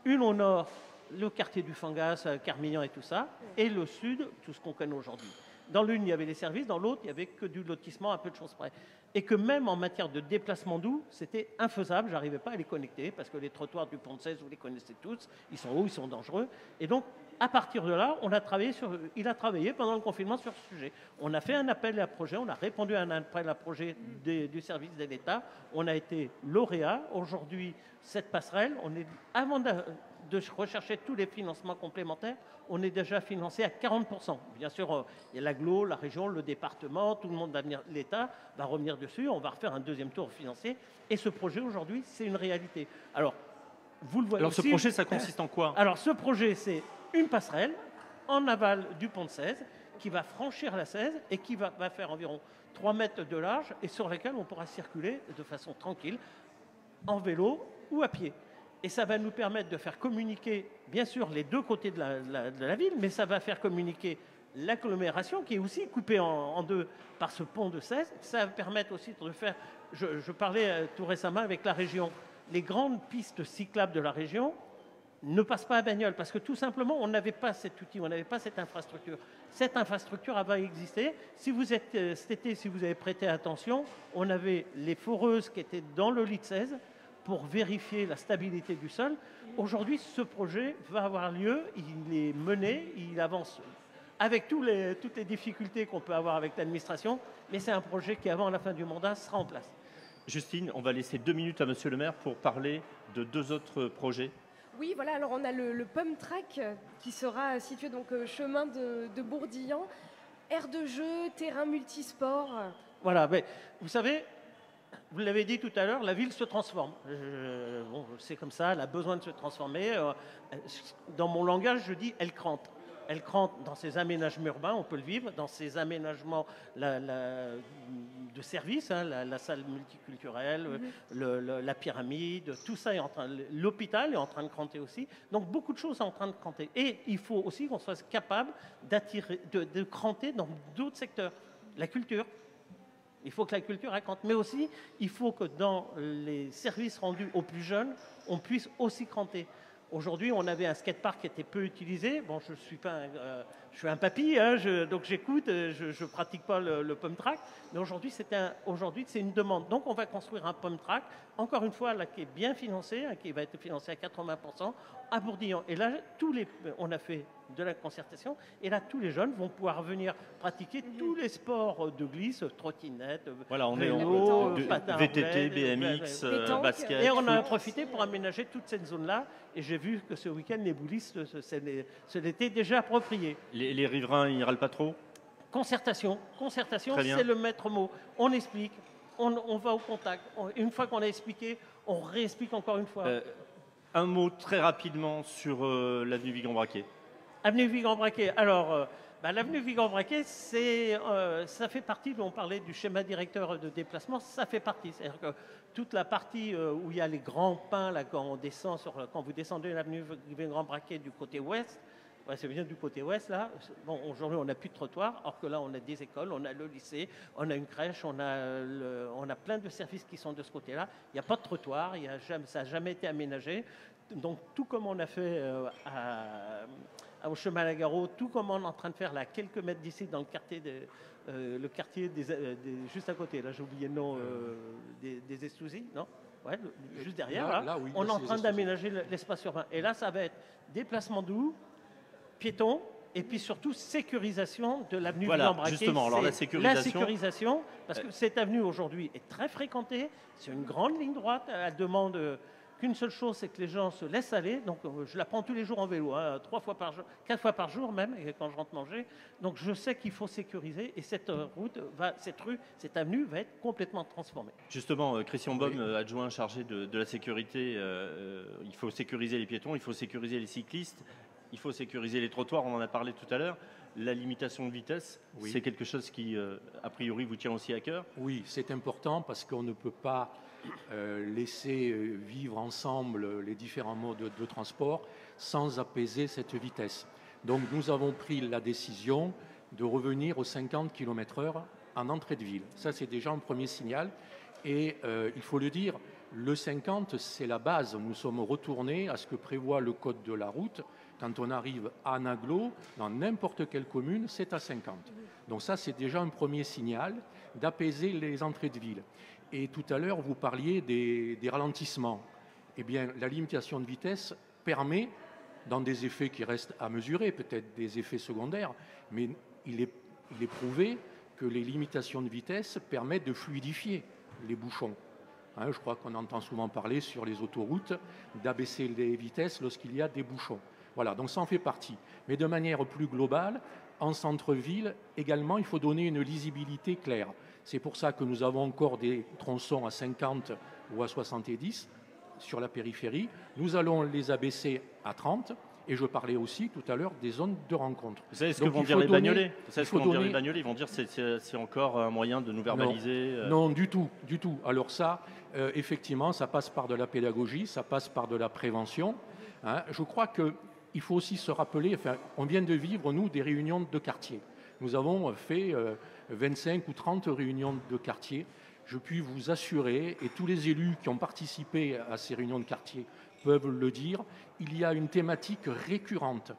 Une au nord, le quartier du Fangas, Carmignan et tout ça, et le sud, tout ce qu'on connaît aujourd'hui. Dans l'une, il y avait les services, dans l'autre, il n'y avait que du lotissement, un peu de choses près. Et que même en matière de déplacement doux, c'était infaisable, je n'arrivais pas à les connecter, parce que les trottoirs du Pont de 16, vous les connaissez tous, ils sont hauts, ils sont dangereux. Et donc, à partir de là, il a travaillé pendant le confinement sur ce sujet. On a fait un appel à projet, on a répondu à un appel à projet du service de l'État, on a été lauréat. Aujourd'hui, cette passerelle, avant de rechercher tous les financements complémentaires, on est déjà financé à 40%. Bien sûr, il y a l'agglo, la région, le département, tout le monde va venir, l'État va revenir dessus, on va refaire un deuxième tour financier. Et ce projet, aujourd'hui, c'est une réalité. Alors, vous le voyez Alors, aussi, ce projet, ça consiste en quoi? Alors, ce projet, c'est une passerelle en aval du pont de 16 qui va franchir la 16 et qui va faire environ 3 mètres de large et sur laquelle on pourra circuler de façon tranquille, en vélo ou à pied. Et ça va nous permettre de faire communiquer, bien sûr, les deux côtés de la ville, mais ça va faire communiquer l'agglomération qui est aussi coupée en deux par ce pont de 16. Ça va permettre aussi de faire, je parlais tout récemment avec la région, les grandes pistes cyclables de la région ne passent pas à bagnole parce que tout simplement, on n'avait pas cet outil, on n'avait pas cette infrastructure. Cette infrastructure avait existé. Si vous êtes, cet été, si vous avez prêté attention, on avait les foreuses qui étaient dans le lit de 16 pour vérifier la stabilité du sol. Aujourd'hui, ce projet va avoir lieu, il est mené, il avance avec toutes les difficultés qu'on peut avoir avec l'administration, mais c'est un projet qui, avant la fin du mandat, sera en place. Justine, on va laisser 2 minutes à Monsieur le maire pour parler de 2 autres projets. Oui, voilà, alors on a le Pump Track qui sera situé donc chemin de Bourdillan, aire de jeu, terrain multisport. Voilà, mais vous savez, vous l'avez dit tout à l'heure, la ville se transforme. Bon, c'est comme ça, elle a besoin de se transformer. Dans mon langage, je dis elle crante. Elle crante dans ses aménagements urbains, on peut le vivre, dans ses aménagements de services, hein, la salle multiculturelle, la pyramide, tout ça est en train, l'hôpital est en train de cranter aussi. Donc beaucoup de choses sont en train de cranter. Et il faut aussi qu'on soit capable d'attirer, de cranter dans d'autres secteurs. La culture. Il faut que la culture raconte, mais aussi il faut que dans les services rendus aux plus jeunes, on puisse aussi cranter. Aujourd'hui, on avait un skatepark qui était peu utilisé. Bon, je suis un papy, hein, donc j'écoute, je pratique pas le pump track. Mais aujourd'hui, c'est une demande. Donc, on va construire un pump track, encore une fois, là, qui est bien financé, hein, qui va être financé à 80% à Bourdillon. Et là, on a fait de la concertation. Et là, tous les jeunes vont pouvoir venir pratiquer tous les sports de glisse, trottinette, voilà, on vélo, est patin VTT, BMX, basket. Et on a profité pour aménager toute cette zone-là. Et j'ai vu que ce week-end, les boulistes se l'étaient déjà approprié. Les riverains, ils râlent pas trop? Concertation, c'est le maître mot. On explique, on va au contact. Une fois qu'on a expliqué, on réexplique encore une fois. Un mot très rapidement sur l'avenue Vigan-Braquet. Avenue Vigan-Braquet. Alors, L'avenue Vigan-Braquet, ça fait partie, on parlait du schéma directeur de déplacement, ça fait partie. C'est-à-dire que toute la partie où il y a les grands pins, là, quand vous descendez l'avenue Vigan-Braquet du côté ouest, c'est bien du côté ouest, là. Bon, aujourd'hui, on n'a plus de trottoir, or que là, on a des écoles, on a le lycée, on a une crèche, on a plein de services qui sont de ce côté-là. Il n'y a pas de trottoir, ça n'a jamais été aménagé. Donc, tout comme on a fait au chemin Lagaro, tout comme on est en train de faire là, quelques mètres d'ici, dans le quartier juste à côté, là, j'ai oublié le nom, des Estousis, non? Ouais, juste derrière, là, oui, on est en train d'aménager l'espace urbain. Et là, ça va être déplacement doux, piétons, et puis surtout sécurisation de l'avenue Vigan-Braquet. Justement, alors la sécurisation, parce que cette avenue aujourd'hui est très fréquentée, c'est une grande ligne droite, elle demande qu'une seule chose, c'est que les gens se laissent aller. Donc je la prends tous les jours en vélo, 3 fois par jour, 4 fois par jour même, et quand je rentre manger. Donc je sais qu'il faut sécuriser, et cette avenue va être complètement transformée. Justement, Christian Baume, adjoint chargé de la sécurité, il faut sécuriser les piétons, il faut sécuriser les cyclistes. Il faut sécuriser les trottoirs, on en a parlé tout à l'heure. La limitation de vitesse, c'est quelque chose qui, a priori, vous tient aussi à cœur? Oui, c'est important parce qu'on ne peut pas laisser vivre ensemble les différents modes de transport sans apaiser cette vitesse. Donc nous avons pris la décision de revenir aux 50 km/h en entrée de ville. Ça, c'est déjà un premier signal. Et il faut le dire, le 50, c'est la base. Nous sommes retournés à ce que prévoit le code de la route. Quand on arrive à Naglo, dans n'importe quelle commune, c'est à 50. Donc ça, c'est déjà un premier signal d'apaiser les entrées de ville. Et tout à l'heure, vous parliez des ralentissements. Eh bien, la limitation de vitesse permet, dans des effets qui restent à mesurer, peut-être des effets secondaires, mais il est prouvé que les limitations de vitesse permettent de fluidifier les bouchons. Je crois qu'on entend souvent parler sur les autoroutes d'abaisser les vitesses lorsqu'il y a des bouchons. Voilà, donc ça en fait partie. Mais de manière plus globale, en centre-ville, également, il faut donner une lisibilité claire. C'est pour ça que nous avons encore des tronçons à 50 ou à 70 sur la périphérie. Nous allons les abaisser à 30. Et je parlais aussi tout à l'heure des zones de rencontre. Vous savez ce que vont dire les bagnolets? Vous savez ce que vont dire les bagnolets? Ils vont dire que c'est encore un moyen de nous verbaliser. Non, du tout, du tout. Alors ça, effectivement, ça passe par de la pédagogie, ça passe par de la prévention. Je crois qu'il faut aussi se rappeler, on vient de vivre, nous, des réunions de quartier. Nous avons fait 25 ou 30 réunions de quartier. Je puis vous assurer, et tous les élus qui ont participé à ces réunions de quartier peuvent le dire, il y a une thématique récurrente.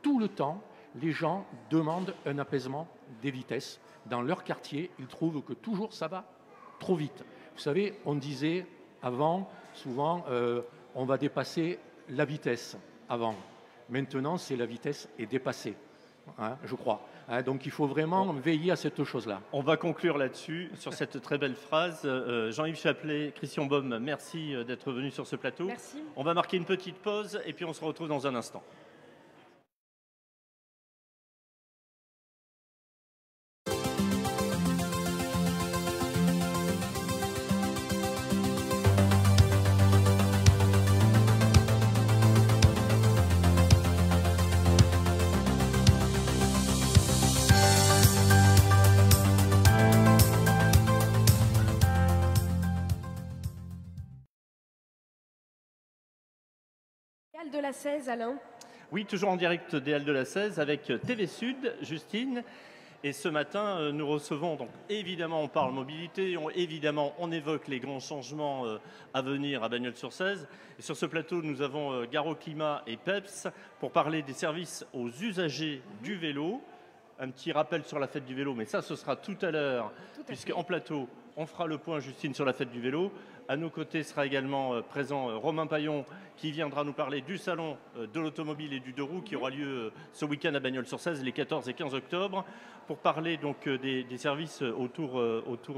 Tout le temps, les gens demandent un apaisement des vitesses. Dans leur quartier, ils trouvent que toujours ça va trop vite. Vous savez, on disait avant, souvent, on va dépasser la vitesse avant. Maintenant, c'est la vitesse est dépassée, je crois. Donc il faut vraiment veiller à cette chose-là. On va conclure là-dessus, sur cette très belle phrase. Jean-Yves Chaplet, Christian Baume, merci d'être venu sur ce plateau. Merci. On va marquer une petite pause et puis on se retrouve dans un instant. De la 16, Alain. Oui, toujours en direct des Halles de la 16 avec TV Sud, Justine. Et ce matin, nous recevons, donc évidemment, on parle mobilité, évidemment, on évoque les grands changements à venir à Bagnols-sur-Cèze. Et sur ce plateau, nous avons Garo Climat et PEPS pour parler des services aux usagers du vélo. Un petit rappel sur la fête du vélo, mais ça, ce sera tout à l'heure, puisqu'en plateau, on fera le point, Justine, sur la fête du vélo. À nos côtés sera également présent Romain Paillon, qui viendra nous parler du salon de l'automobile et du deux roues qui aura lieu ce week-end à Bagnols-sur-Cèze, les 14 et 15 octobre, pour parler donc des services autour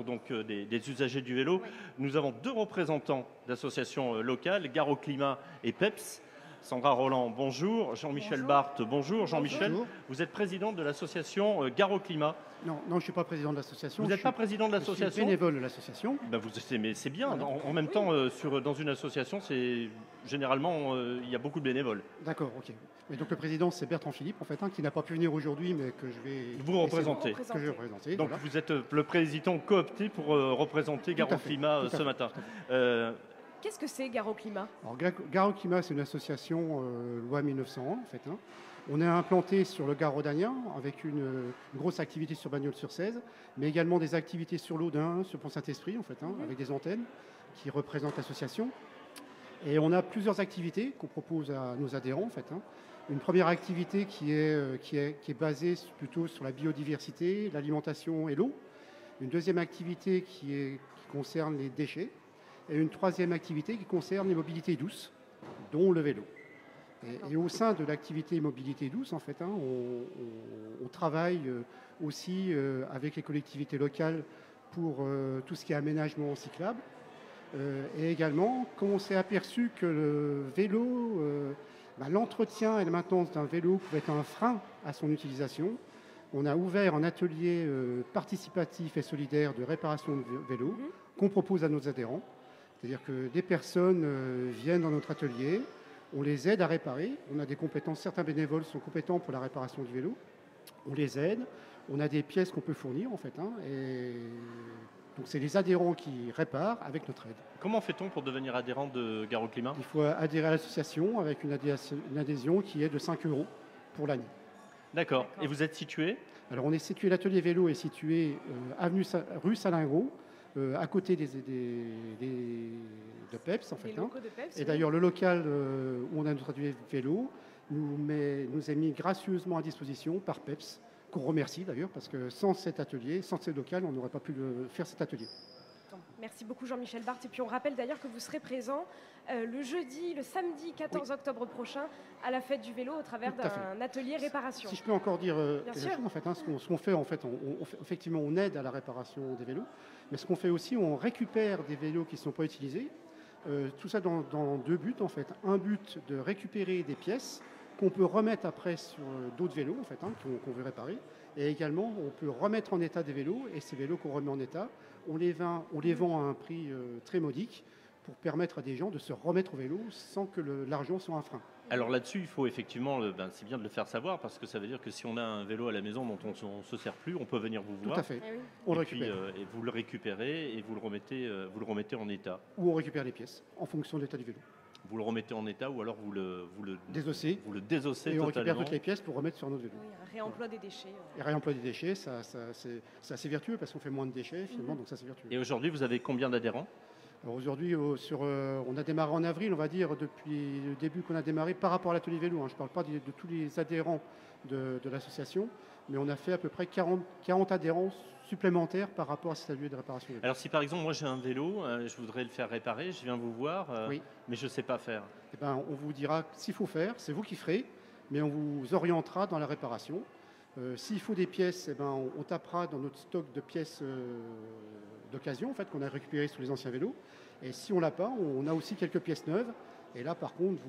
donc, des usagers du vélo. Nous avons deux représentants d'associations locales, Garo Climat et PEPS. Sandra Roland, bonjour. Jean-Michel Bonjour. Barthes, bonjour. Jean-Michel, Bonjour. vous êtes président de l'association Gare au Climat. Non, je ne suis pas président de l'association. Vous n'êtes pas président de Je suis l'association? bénévole de l'association. Ben mais c'est bien. Voilà. En même temps, dans une association, c'est généralement il y a beaucoup de bénévoles. D'accord, ok. Et donc le président, c'est Bertrand Philippe, en fait, qui n'a pas pu venir aujourd'hui, mais que je vais Vous représentez. que je vais représenter. Donc voilà. vous êtes le président coopté pour représenter Gare Tout à au fait, Climat tout à ce fait, matin. tout à Qu'est-ce que c'est Gare au Climat? Alors, Gare au Climat, c'est une association loi 1901, en fait. On est implanté sur le Gare rhodanien avec une grosse activité sur Bagnols-sur-Cèze, mais également des activités sur l'Audin, sur Pont-Saint-Esprit, en fait, avec des antennes qui représentent l'association. Et on a plusieurs activités qu'on propose à nos adhérents, en fait. Une première activité qui est basée plutôt sur la biodiversité, l'alimentation et l'eau. Une deuxième activité qui concerne les déchets. Et une troisième activité qui concerne les mobilités douces, dont le vélo. Et au sein de l'activité mobilité douce, en fait, on travaille aussi avec les collectivités locales pour tout ce qui est aménagement cyclable. Et également, comme on s'est aperçu que le vélo, l'entretien et la maintenance d'un vélo pouvait être un frein à son utilisation, on a ouvert un atelier participatif et solidaire de réparation de vélo qu'on propose à nos adhérents. C'est-à-dire que des personnes viennent dans notre atelier, on les aide à réparer, on a des compétences, certains bénévoles sont compétents pour la réparation du vélo, on les aide, on a des pièces qu'on peut fournir en fait, et donc c'est les adhérents qui réparent avec notre aide. Comment fait-on pour devenir adhérent de Gare au Climat? Il faut adhérer à l'association avec une adhésion qui est de 5 € pour l'année. D'accord. Et vous êtes situé? Alors on est situé, l'atelier vélo est situé rue Salingro, à côté de PEPS en fait. Les locaux de PEPS, Et d'ailleurs le local où on a notre atelier vélo nous est mis gracieusement à disposition par PEPS, qu'on remercie d'ailleurs parce que sans cet atelier, sans ce local, on n'aurait pas pu faire cet atelier. Merci beaucoup Jean-Michel Barthes. Et puis on rappelle d'ailleurs que vous serez présent le samedi 14 octobre prochain à la fête du vélo au travers d'un atelier réparation. Si je peux encore dire quelque sûr. chose, en fait, ce qu'on fait, en fait, effectivement, on aide à la réparation des vélos, mais ce qu'on fait aussi, on récupère des vélos qui ne sont pas utilisés. Tout ça dans deux buts, en fait. Un but de récupérer des pièces qu'on peut remettre après sur d'autres vélos, en fait, qu'on veut réparer. Et également, on peut remettre en état des vélos, et ces vélos qu'on remet en état, on les vend à un prix très modique pour permettre à des gens de se remettre au vélo sans que l'argent soit un frein. Alors là-dessus, il faut effectivement, c'est bien de le faire savoir parce que ça veut dire que si on a un vélo à la maison dont on ne se sert plus, on peut venir vous voir. Tout à fait. Eh oui. On le Et puis, récupère. et vous le récupérez et vous le remettez en état. Ou on récupère les pièces en fonction de l'état du vélo. Vous le remettez en état ou alors vous le Désossé. vous le désossez Et on récupère totalement. toutes les pièces pour remettre sur notre vélo. Oui, un réemploi des déchets. Et réemploi des déchets, c'est assez vertueux parce qu'on fait moins de déchets finalement, donc ça c'est vertueux. Et aujourd'hui, vous avez combien d'adhérents? Alors aujourd'hui, on a démarré en avril, on va dire, depuis le début qu'on a démarré par rapport à l'atelier vélo. Je ne parle pas de tous les adhérents de l'association, mais on a fait à peu près 40 adhérents supplémentaires par rapport à cet atelier de réparation vélo. Alors si par exemple moi j'ai un vélo, je voudrais le faire réparer, je viens vous voir, Oui. mais je ne sais pas faire. Eh ben, on vous dira s'il faut faire, c'est vous qui ferez, mais on vous orientera dans la réparation. S'il faut des pièces, eh ben, on tapera dans notre stock de pièces d'occasion en fait, qu'on a récupérées sur les anciens vélos. Et si on l'a pas, on a aussi quelques pièces neuves. Et là, par contre,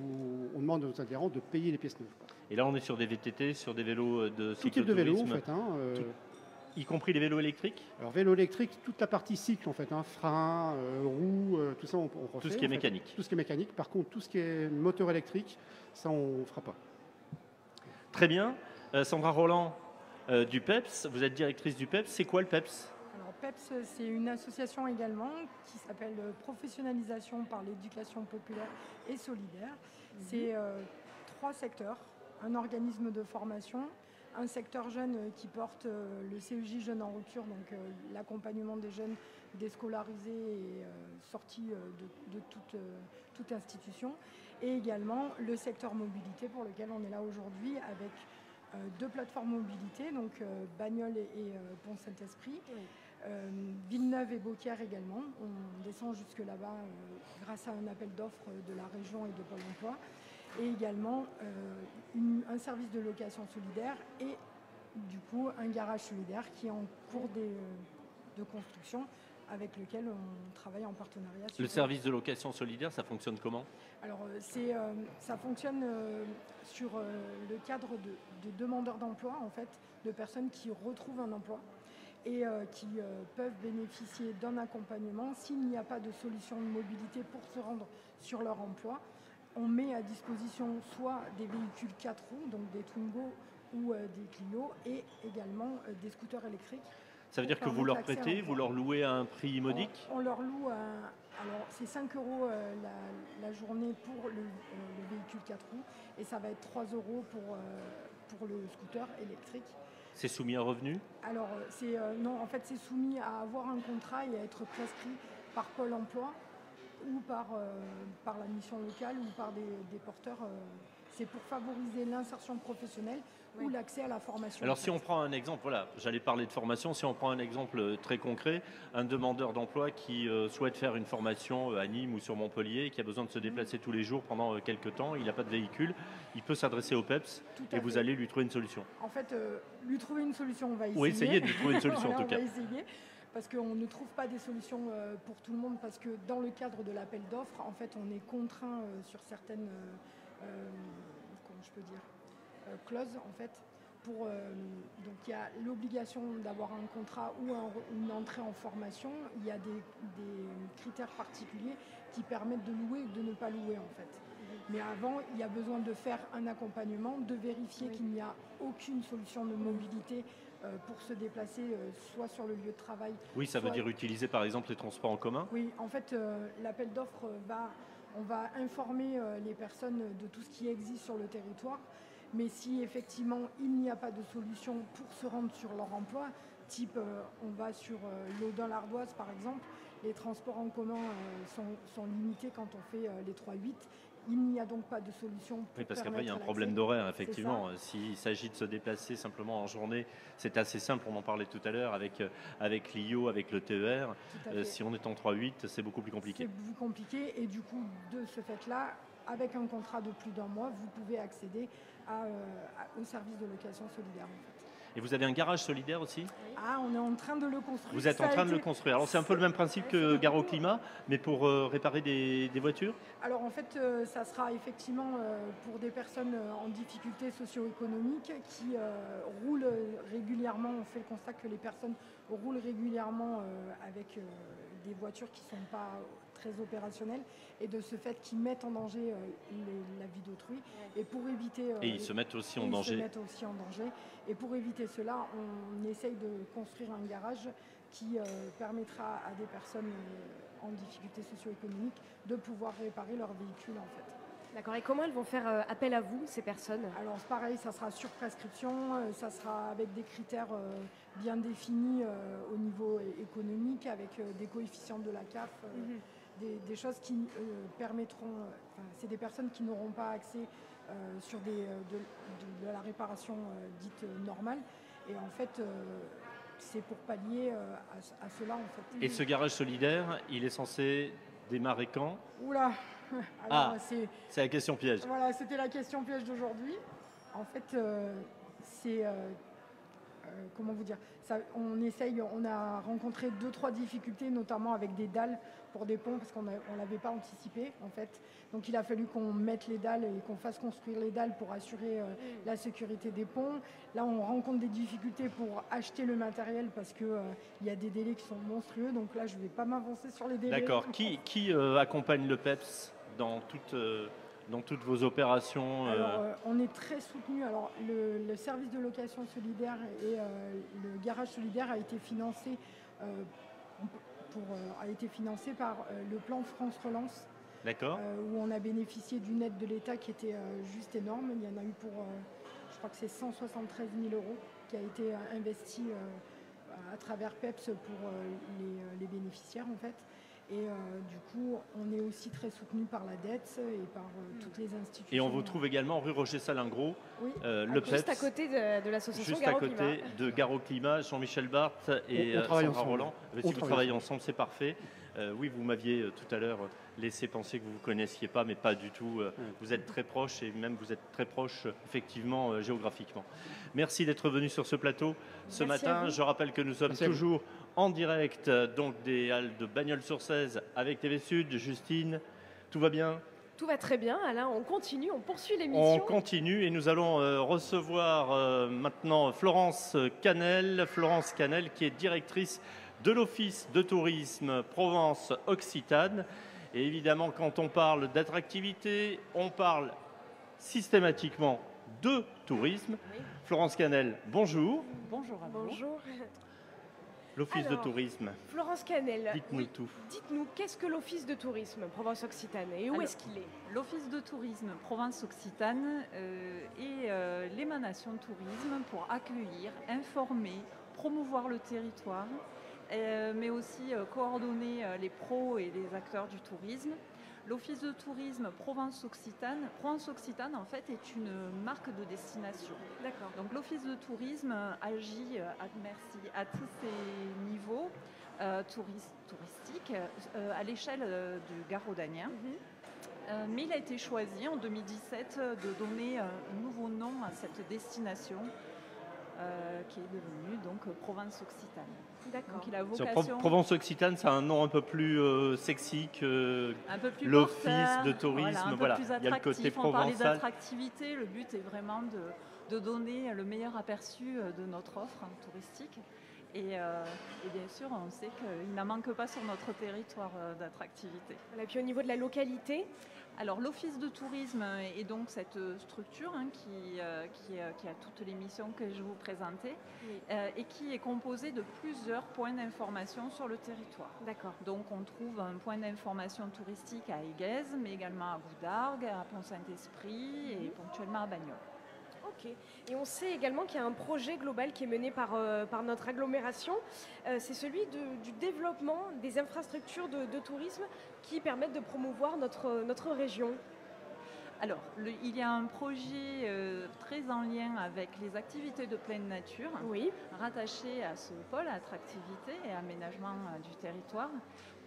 on demande à nos adhérents de payer les pièces neuves. Et là on est sur des VTT, sur des vélos de Tout type de vélo, en cyclotourisme, fait. y compris les vélos électriques, Alors vélo électrique, toute la partie cycle en fait, frein, roues, tout ça on refait. tout ce qui est en fait. mécanique. Tout ce qui est mécanique. Par contre, tout ce qui est moteur électrique, ça on fera pas. Très bien. Sandra Roland du PEPS, vous êtes directrice du PEPS. C'est quoi le PEPS? Alors, PEPS, c'est une association également qui s'appelle Professionnalisation par l'éducation populaire et solidaire. C'est 3 secteurs, un organisme de formation, un secteur jeune qui porte le CEJ Jeunes en rupture, donc l'accompagnement des jeunes déscolarisés et sortis de toute institution, et également le secteur mobilité pour lequel on est là aujourd'hui avec 2 plateformes mobilité, donc Bagnols et Pont-Saint-Esprit. Villeneuve et Beaucaire également. On descend jusque là-bas grâce à un appel d'offres de la région et de Pôle emploi. Et également un service de location solidaire et du coup un garage solidaire qui est en cours de construction avec lequel on travaille en partenariat. Le service de location solidaire, ça fonctionne comment? Alors, ça fonctionne sur le cadre de demandeurs d'emploi, en fait, de personnes qui retrouvent un emploi et qui peuvent bénéficier d'un accompagnement. S'il n'y a pas de solution de mobilité pour se rendre sur leur emploi, on met à disposition soit des véhicules 4 roues, donc des Twingo ou des Clio, et également des scooters électriques. Ça veut dire que vous leur prêtez, vous leur louez à un prix modique? On leur loue, alors c'est 5 euros la journée pour le véhicule 4 roues, et ça va être 3 euros pour le scooter électrique. C'est soumis à revenu? Alors, non, en fait, c'est soumis à avoir un contrat et à être prescrit par Pôle emploi ou par la mission locale ou par des porteurs. C'est pour favoriser l'insertion professionnelle ou l'accès à la formation. Alors, si on prend un exemple, voilà, j'allais parler de formation, si on prend un exemple très concret, un demandeur d'emploi qui souhaite faire une formation à Nîmes ou sur Montpellier, qui a besoin de se déplacer tous les jours pendant quelques temps, il n'a pas de véhicule, il peut s'adresser au PEPS et vous allez lui trouver une solution. En fait, lui trouver une solution, on va essayer. Ou essayer de lui trouver une solution en tout cas. On va essayer, parce qu'on ne trouve pas des solutions pour tout le monde, parce que dans le cadre de l'appel d'offres, en fait, on est contraint sur certaines, comment je peux dire, clauses, en fait. Donc il y a l'obligation d'avoir un contrat ou une entrée en formation. Il y a des critères particuliers qui permettent de louer ou de ne pas louer, en fait. Mais avant, il y a besoin de faire un accompagnement, de vérifier qu'il n'y a aucune solution de mobilité pour se déplacer, soit sur le lieu de travail. Oui, ça veut dire utiliser par exemple les transports en commun? Oui, en fait, l'appel d'offres on va informer les personnes de tout ce qui existe sur le territoire. Mais si effectivement il n'y a pas de solution pour se rendre sur leur emploi, type on va sur l'Audun-l'Ardoise par exemple, les transports en commun sont limités quand on fait les 3-8. Il n'y a donc pas de solution. Oui, parce qu'après, il y a un problème d'horaire, effectivement. S'il s'agit de se déplacer simplement en journée, c'est assez simple, on en parlait tout à l'heure, avec l'IO, avec le TER. Si on est en 3-8, c'est beaucoup plus compliqué. C'est plus compliqué, et du coup, de ce fait-là, avec un contrat de plus d'un mois, vous pouvez accéder au service de location solidaire. En fait. Et vous avez un garage solidaire aussi? Ah, on est en train de le construire. Vous êtes en train de le construire. Alors c'est un peu le même principe que Gare au Climat, mais pour réparer des voitures? Alors en fait, ça sera effectivement pour des personnes en difficulté socio-économique qui roulent régulièrement. On fait le constat que les personnes roulent régulièrement avec des voitures qui ne sont pas très opérationnelles, et de ce fait qui mettent en danger la vie d'autrui. Et pour éviter... et ils se mettent aussi en danger. Et pour éviter cela, on essaye de construire un garage qui permettra à des personnes en difficulté socio-économique de pouvoir réparer leur véhicule, en fait. D'accord. Et comment elles vont faire appel à vous, ces personnes? Alors pareil, ça sera sur prescription, ça sera avec des critères bien définis au niveau économique, avec des coefficients de la CAF, des choses qui permettront... c'est des personnes qui n'auront pas accès sur de la réparation dite normale. Et en fait, c'est pour pallier à cela, en fait. Et ce garage solidaire, il est censé démarrer quand? Oula. Alors, c'est la question piège. Voilà, c'était la question piège d'aujourd'hui. En fait, c'est... comment vous dire ça, on a rencontré 2-3 difficultés, notamment avec des dalles pour des ponts, parce qu'on ne l'avait pas anticipé, en fait. Donc il a fallu qu'on mette les dalles et qu'on fasse construire les dalles pour assurer la sécurité des ponts. Là, on rencontre des difficultés pour acheter le matériel, parce qu'il y a des délais qui sont monstrueux. Donc là, je ne vais pas m'avancer sur les délais. D'accord. Qui accompagne le PEPS dans toutes vos opérations? Alors, on est très soutenu. Alors, le service de location solidaire et le garage solidaire a été financé par le plan France Relance. D'accord. Où on a bénéficié d'une aide de l'État qui était juste énorme. Il y en a eu pour, je crois que c'est 173 000 € qui a été investi à travers PEPS pour les bénéficiaires, en fait. Et du coup, on est aussi très soutenu par la DETS et par toutes les institutions. Et on vous trouve également rue Roger Salingros, oui. le PEPS. Juste à côté de l'association Gare au Climat. Juste à côté de Gare au Climat, Jean-Michel Barthes et Sandra Roland. Si vous travaillez ensemble, c'est parfait. Oui, vous m'aviez tout à l'heure laissé penser que vous ne vous connaissiez pas, mais pas du tout. Vous êtes très proches, et même vous êtes très proches, effectivement, géographiquement. Merci d'être venu sur ce plateau ce matin. Je rappelle que nous sommes toujours en direct donc des halles de Bagnols-sur-Cèze avec TV Sud. Justine, tout va bien? Tout va très bien, Alain, on continue, on poursuit On l'émission. continue et nous allons recevoir maintenant Florence Canel. Florence Canel qui est directrice de l'Office de tourisme Provence-Occitane. Et évidemment, quand on parle d'attractivité, on parle systématiquement de tourisme. Oui. Florence Canel, bonjour. Bonjour à vous. Bonjour. L'Office de Alors, tourisme, Florence Canel, dites-nous tout. dites-nous, qu'est-ce que l'Office de tourisme Provence-Occitane et où Alors, est-ce qu'il est? L'Office de tourisme Provence-Occitane est l'émanation de tourisme pour accueillir, informer, promouvoir le territoire, mais aussi coordonner les pros et les acteurs du tourisme. L'Office de tourisme Provence-Occitane, en fait est une marque de destination. D'accord. Donc l'Office de tourisme agit à tous ces niveaux touristiques à l'échelle du Gard-Rhodanien. Mais il a été choisi en 2017 de donner un nouveau nom à cette destination qui est devenue donc Provence-Occitane. D'accord. Donc il a vocation... Provence-Occitane, c'est un nom un peu plus sexy que un peu plus l'Office porteur, de tourisme. voilà, un peu plus Il y a le côté attractif. On parlait provençal. d'attractivité, le but est vraiment de donner le meilleur aperçu de notre offre touristique. Et bien sûr, on sait qu'il n'en manque pas sur notre territoire d'attractivité. Et puis au niveau de la localité, Alors l'Office de tourisme est donc cette structure qui a toutes les missions que je vous présentais et qui est composée de plusieurs points d'information sur le territoire. d'accord. Donc on trouve un point d'information touristique à Aiguez, mais également à Goudargues, à Pont-Saint-Esprit et ponctuellement à Bagnols. Ok. Et on sait également qu'il y a un projet global qui est mené par notre agglomération. C'est celui du développement des infrastructures de tourisme qui permettent de promouvoir notre région. Alors, il y a un projet très en lien avec les activités de pleine nature, Oui. rattaché à ce pôle attractivité et aménagement du territoire.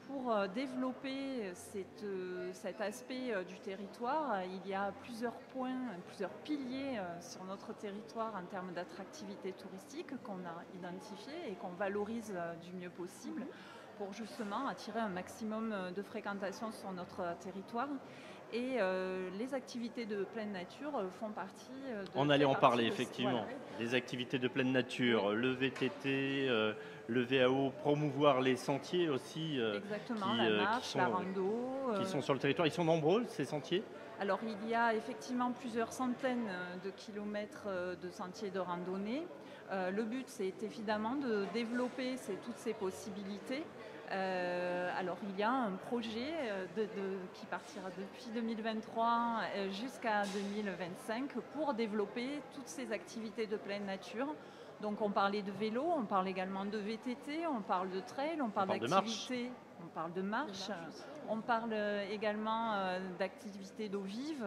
Pour développer cet aspect du territoire, il y a plusieurs points, plusieurs piliers sur notre territoire en termes d'attractivité touristique qu'on a identifiés et qu'on valorise du mieux possible pour justement attirer un maximum de fréquentation sur notre territoire. Et les activités de pleine nature font partie de... On allait en fait parler, partie de- effectivement. voilà. Les activités de pleine nature, le VTT, le VAO, promouvoir les sentiers aussi Exactement, qui, la qui marche, sont, la rando. qui sont sur le territoire. Ils sont nombreux, ces sentiers? Alors il y a effectivement plusieurs centaines de kilomètres de sentiers de randonnée. Le but c'est évidemment de développer toutes ces possibilités. Alors il y a un projet qui partira depuis 2023 jusqu'à 2025 pour développer toutes ces activités de pleine nature. Donc on parlait de vélo, on parle également de VTT, on parle de trail, on parle parle de marche. d'activités, on parle de marche, on parle également d'activités d'eau vive.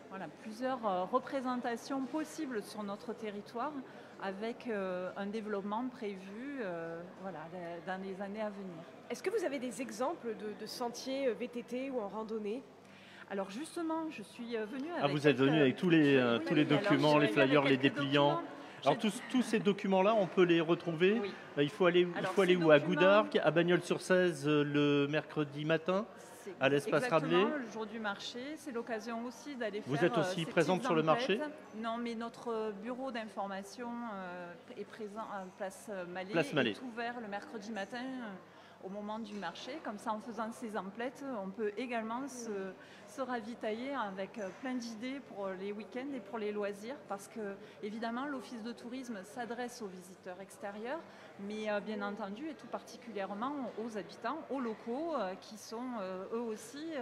Voilà, plusieurs représentations possibles sur notre territoire avec un développement prévu dans les années à venir. Est-ce que vous avez des exemples de sentiers VTT ou en randonnée? Alors justement, je suis venue avec... Ah, vous êtes venu avec tous les oui, documents, alors, les je suis venue flyers, avec les quelques dépliants. documents. Alors tous ces documents-là, on peut les retrouver. Oui. Il faut aller Alors, où? ces À documents- Goudargues, à Bagnols-sur-Cèze le mercredi matin, C'est à l'espace exactement Rabelais. le jour du marché. C'est l'occasion aussi d'aller faire... Vous êtes aussi ces présente petites sur le marché? emplettes. Non, mais notre bureau d'information est présent à Place Mallet. Place Mallet. Est ouvert le mercredi matin au moment du marché. Comme ça, en faisant ces emplettes, on peut également se ravitailler avec plein d'idées pour les week-ends et pour les loisirs. Parce que, évidemment, l'Office de tourisme s'adresse aux visiteurs extérieurs, mais bien entendu, et tout particulièrement aux habitants, aux locaux, qui sont eux aussi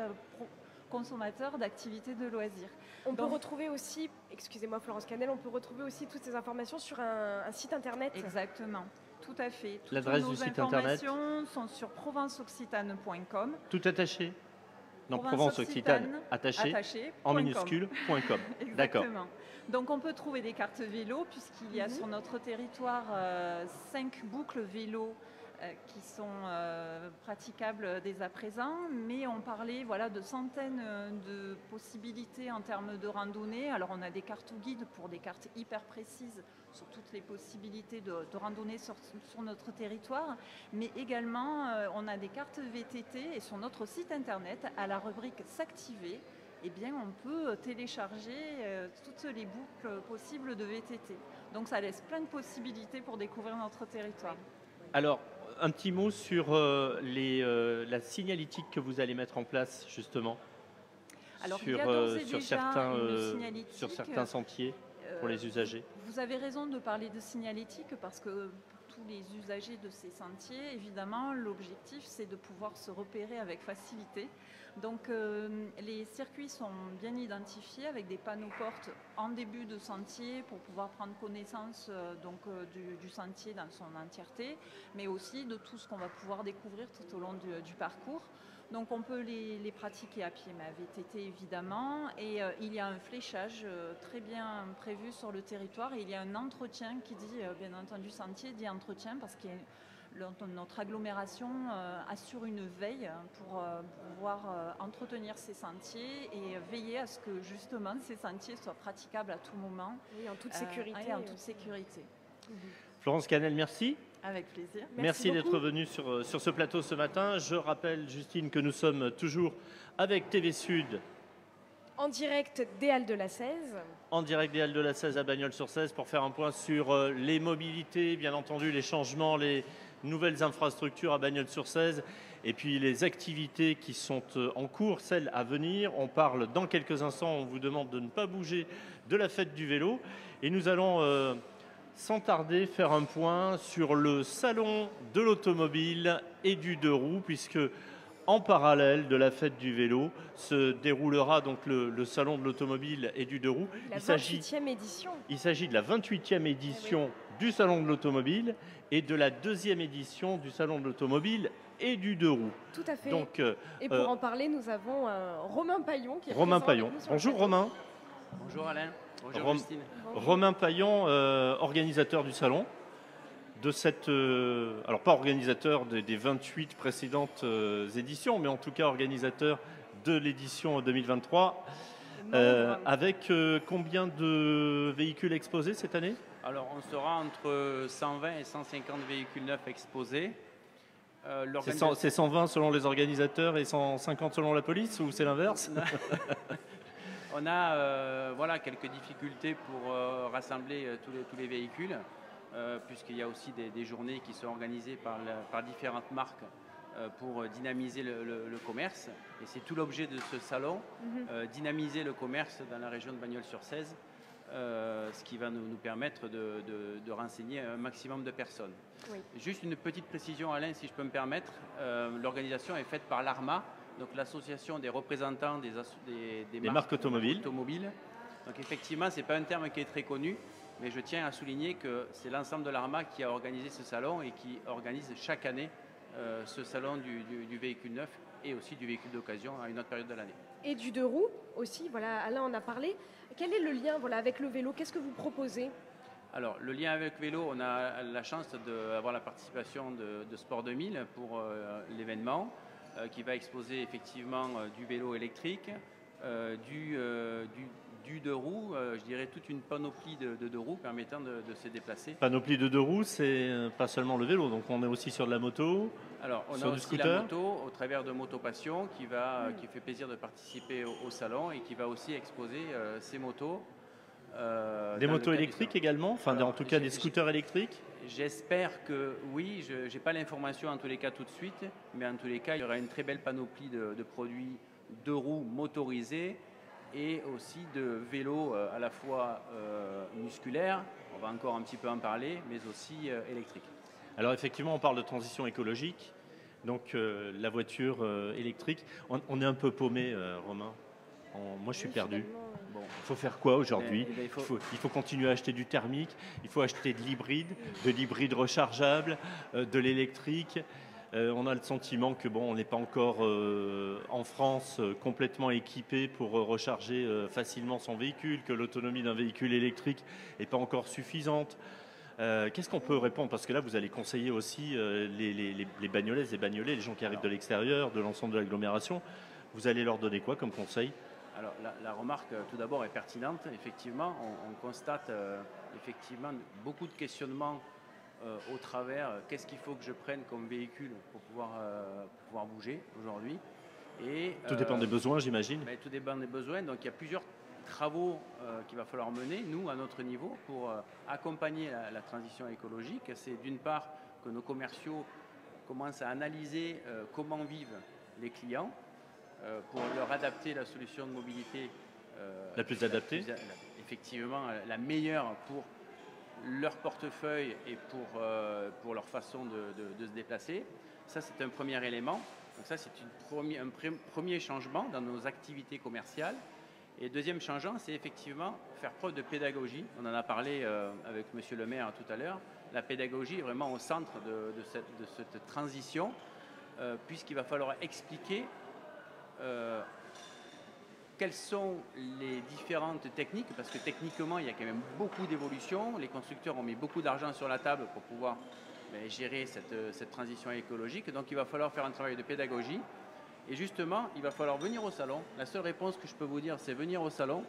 consommateurs d'activités de loisirs. On peut Donc- retrouver aussi, excusez-moi Florence Canel, on peut retrouver aussi toutes ces informations sur un site internet. Exactement, tout à fait. Toutes L'adresse nos du site internet? informations sont sur provenceoccitane.com. Tout attaché? Non, Provence-Occitane, attaché, en minuscule.com. D'accord. Exactement. Donc on peut trouver des cartes vélo puisqu'il y a sur notre territoire 5 boucles vélo qui sont praticables dès à présent, mais on parlait voilà, de centaines de possibilités en termes de randonnée. Alors on a des cartes ou guides pour des cartes hyper précises sur toutes les possibilités de randonnée sur notre territoire, mais également on a des cartes VTT et sur notre site internet, à la rubrique S'activer, eh bien, on peut télécharger toutes les boucles possibles de VTT. Donc ça laisse plein de possibilités pour découvrir notre territoire. Alors, un petit mot sur la signalétique que vous allez mettre en place, justement, alors, il y a d'ores et déjà une signalétique sur certains sentiers pour les usagers. Vous avez raison de parler de signalétique parce que pour tous les usagers de ces sentiers, évidemment, l'objectif, c'est de pouvoir se repérer avec facilité. Donc les circuits sont bien identifiés avec des panneaux portes en début de sentier pour pouvoir prendre connaissance du sentier dans son entièreté, mais aussi de tout ce qu'on va pouvoir découvrir tout au long du parcours. Donc on peut les pratiquer à pied, mais à VTT évidemment, et il y a un fléchage très bien prévu sur le territoire, et il y a un entretien qui dit, bien entendu sentier dit entretien, parce que notre agglomération assure une veille pour pouvoir entretenir ces sentiers et veiller à ce que justement ces sentiers soient praticables à tout moment. Oui, en toute sécurité. Et en toute sécurité. Florence Canel, merci. Avec plaisir. Merci d'être venue sur ce plateau ce matin. Je rappelle, Justine, que nous sommes toujours avec TV Sud. En direct des Halles de la 16. En direct des Halles de la 16 à Bagnols-sur-Cèze pour faire un point sur les mobilités, bien entendu, les changements, les nouvelles infrastructures à Bagnols-sur-Cèze et puis les activités qui sont en cours, celles à venir. On parle dans quelques instants, on vous demande de ne pas bouger de la fête du vélo. Et nous allons sans tarder faire un point sur le salon de l'automobile et du deux roues, puisque en parallèle de la fête du vélo se déroulera donc le salon de l'automobile et du deux roues. La 28e édition. Il s'agit de la 28e édition du salon de l'automobile et de la 2e édition du salon de l'automobile et du deux roues. Tout à fait. Donc, et pour en parler, nous avons Romain Paillon qui est Romain présent Paillon. avec nous sur Bonjour Romain. Bonjour Alain. Bonjour Justine. Romain Paillon, organisateur du salon, de cette, alors pas organisateur des 28 précédentes éditions, mais en tout cas organisateur de l'édition 2023, avec combien de véhicules exposés cette année? Alors on sera entre 120 et 150 véhicules neufs exposés. C'est 120 selon les organisateurs et 150 selon la police, ou c'est l'inverse? On a voilà, quelques difficultés pour rassembler tous les véhicules, puisqu'il y a aussi des journées qui sont organisées par différentes marques pour dynamiser le commerce. Et c'est tout l'objet de ce salon, dynamiser le commerce dans la région de Bagnols-sur-Cèze, ce qui va nous permettre de renseigner un maximum de personnes. Oui. Juste une petite précision, Alain, si je peux me permettre. L'organisation est faite par l'ARMA, donc l'association des représentants des marques automobiles. Donc effectivement, ce n'est pas un terme qui est très connu, mais je tiens à souligner que c'est l'ensemble de l'ARMA qui a organisé ce salon et qui organise chaque année ce salon du véhicule neuf et aussi du véhicule d'occasion à une autre période de l'année. Et du deux roues aussi, voilà, Alain en a parlé. Quel est le lien avec le vélo? Qu'est-ce que vous proposez? Alors, le lien avec le vélo, on a la chance d'avoir la participation de Sport 2000 pour l'événement, qui va exposer effectivement du vélo électrique, du deux roues, je dirais toute une panoplie de deux roues permettant de se déplacer. Panoplie de deux roues, c'est pas seulement le vélo, donc on est aussi sur de la moto. Alors, on a aussi la moto au travers de Moto Passion qui fait plaisir de participer au salon et qui va aussi exposer ses motos. Des motos électriques également, enfin en tout cas des scooters électriques. J'espère que oui, je n'ai pas l'information en tous les cas tout de suite, mais en tous les cas, il y aura une très belle panoplie de produits deux roues motorisés et aussi de vélos à la fois musculaires, on va encore un petit peu en parler, mais aussi électriques. Alors effectivement, on parle de transition écologique, donc la voiture électrique. On est un peu paumé, Romain. Moi, je suis perdu. Bon, il faut faire quoi aujourd'hui? Il faut continuer à acheter du thermique, il faut acheter de l'hybride rechargeable, de l'électrique. On a le sentiment que on n'est pas encore en France complètement équipé pour recharger facilement son véhicule, que l'autonomie d'un véhicule électrique n'est pas encore suffisante. Qu'est-ce qu'on peut répondre? Parce que là, vous allez conseiller aussi les bagnolaises et bagnolais, les gens qui arrivent de l'extérieur, de l'ensemble de l'agglomération. Vous allez leur donner quoi comme conseil? Alors la remarque tout d'abord est pertinente. Effectivement, on constate effectivement beaucoup de questionnements au travers qu'est-ce qu'il faut que je prenne comme véhicule pour pouvoir bouger aujourd'hui. Tout dépend des besoins, j'imagine. Mais tout dépend des besoins. Donc il y a plusieurs travaux qu'il va falloir mener, nous, à notre niveau, pour accompagner la transition écologique. C'est d'une part que nos commerciaux commencent à analyser comment vivent les clients pour leur adapter la solution de mobilité la plus adaptée. Effectivement, la meilleure pour leur portefeuille et pour leur façon de se déplacer. Ça, c'est un premier élément. Donc ça, c'est un premier changement dans nos activités commerciales. Et deuxième changement, c'est effectivement faire preuve de pédagogie. On en a parlé avec Monsieur le maire tout à l'heure. La pédagogie est vraiment au centre de cette transition, puisqu'il va falloir expliquer quelles sont les différentes techniques, parce que techniquement, il y a quand même beaucoup d'évolutions. Les constructeurs ont mis beaucoup d'argent sur la table pour pouvoir gérer cette transition écologique. Donc, il va falloir faire un travail de pédagogie. Et justement, il va falloir venir au salon. La seule réponse que je peux vous dire, c'est venir au salon.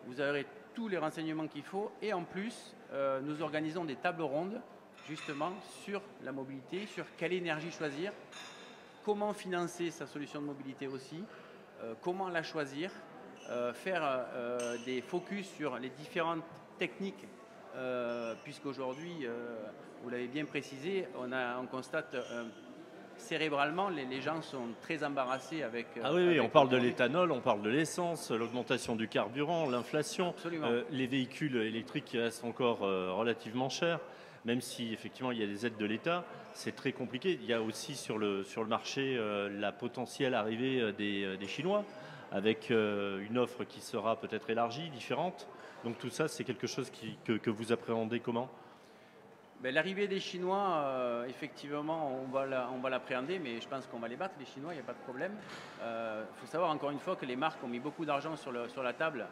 Vous aurez tous les renseignements qu'il faut. Et en plus, nous organisons des tables rondes, justement, sur la mobilité, sur quelle énergie choisir, comment financer sa solution de mobilité aussi, comment la choisir, faire des focus sur les différentes techniques, puisqu'aujourd'hui, vous l'avez bien précisé, on constate cérébralement, les gens sont très embarrassés avec... Ah oui, on parle de l'éthanol, on parle de l'essence, l'augmentation du carburant, l'inflation. Les véhicules électriques restent encore relativement chers, même si effectivement il y a des aides de l'État. C'est très compliqué. Il y a aussi sur le marché la potentielle arrivée des Chinois, avec une offre qui sera peut-être élargie, différente. Donc tout ça, c'est quelque chose que vous appréhendez comment? L'arrivée des Chinois, effectivement, on va l'appréhender, mais je pense qu'on va les battre, les Chinois, il n'y a pas de problème. Il faut savoir encore une fois que les marques ont mis beaucoup d'argent sur la table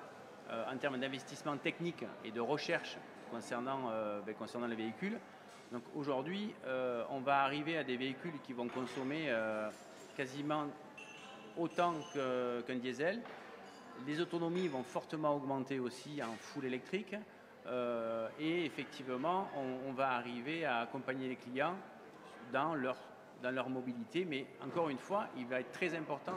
en termes d'investissement technique et de recherche concernant les véhicules. Donc aujourd'hui, on va arriver à des véhicules qui vont consommer quasiment autant qu'un diesel. Les autonomies vont fortement augmenter aussi en full électrique. Et effectivement, on va arriver à accompagner les clients dans leur mobilité. Mais encore une fois, il va être très important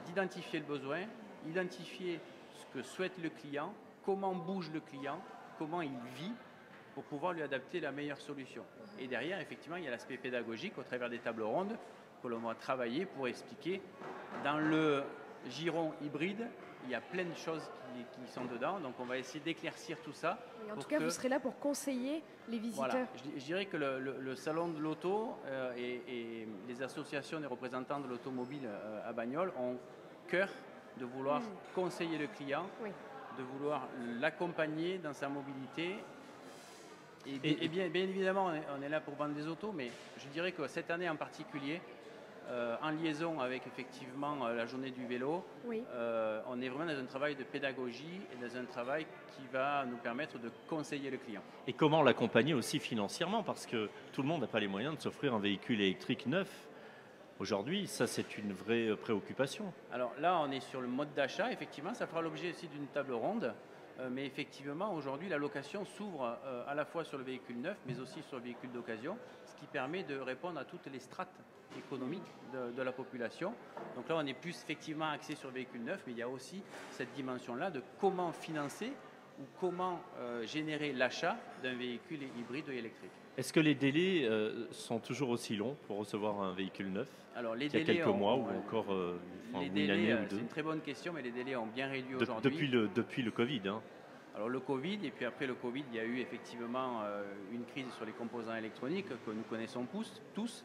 d'identifier le besoin, identifier ce que souhaite le client, comment bouge le client, comment il vit, pour pouvoir lui adapter la meilleure solution. Et derrière, effectivement, il y a l'aspect pédagogique au travers des tables rondes que l'on va travailler pour expliquer. Dans le giron hybride, il y a plein de choses qui sont dedans, donc on va essayer d'éclaircir tout ça. Et en tout cas, vous serez là pour conseiller les visiteurs. Voilà. Je dirais que le salon de l'auto et les associations des représentants de l'automobile à Bagnoles ont cœur de vouloir conseiller le client, de vouloir l'accompagner dans sa mobilité. Et bien évidemment, on est là pour vendre des autos, mais je dirais que cette année en particulier, en liaison avec effectivement la journée du vélo, on est vraiment dans un travail de pédagogie et dans un travail qui va nous permettre de conseiller le client. Et comment l'accompagner aussi financièrement, parce que tout le monde n'a pas les moyens de s'offrir un véhicule électrique neuf. Aujourd'hui, ça c'est une vraie préoccupation. Alors là, on est sur le mode d'achat, effectivement, ça fera l'objet aussi d'une table ronde. Mais effectivement, aujourd'hui, la location s'ouvre à la fois sur le véhicule neuf, mais aussi sur le véhicule d'occasion, ce qui permet de répondre à toutes les strates économiques de la population. Donc là, on est plus effectivement axé sur le véhicule neuf, mais il y a aussi cette dimension-là de comment financer ou comment générer l'achat d'un véhicule hybride ou électrique. Est-ce que les délais sont toujours aussi longs pour recevoir un véhicule neuf? Alors, il y a quelques mois ou encore une année ou deux? C'est une très bonne question, mais les délais ont bien réduit aujourd'hui. Depuis le Covid, hein. Alors le Covid, et puis après le Covid, il y a eu effectivement une crise sur les composants électroniques que nous connaissons tous.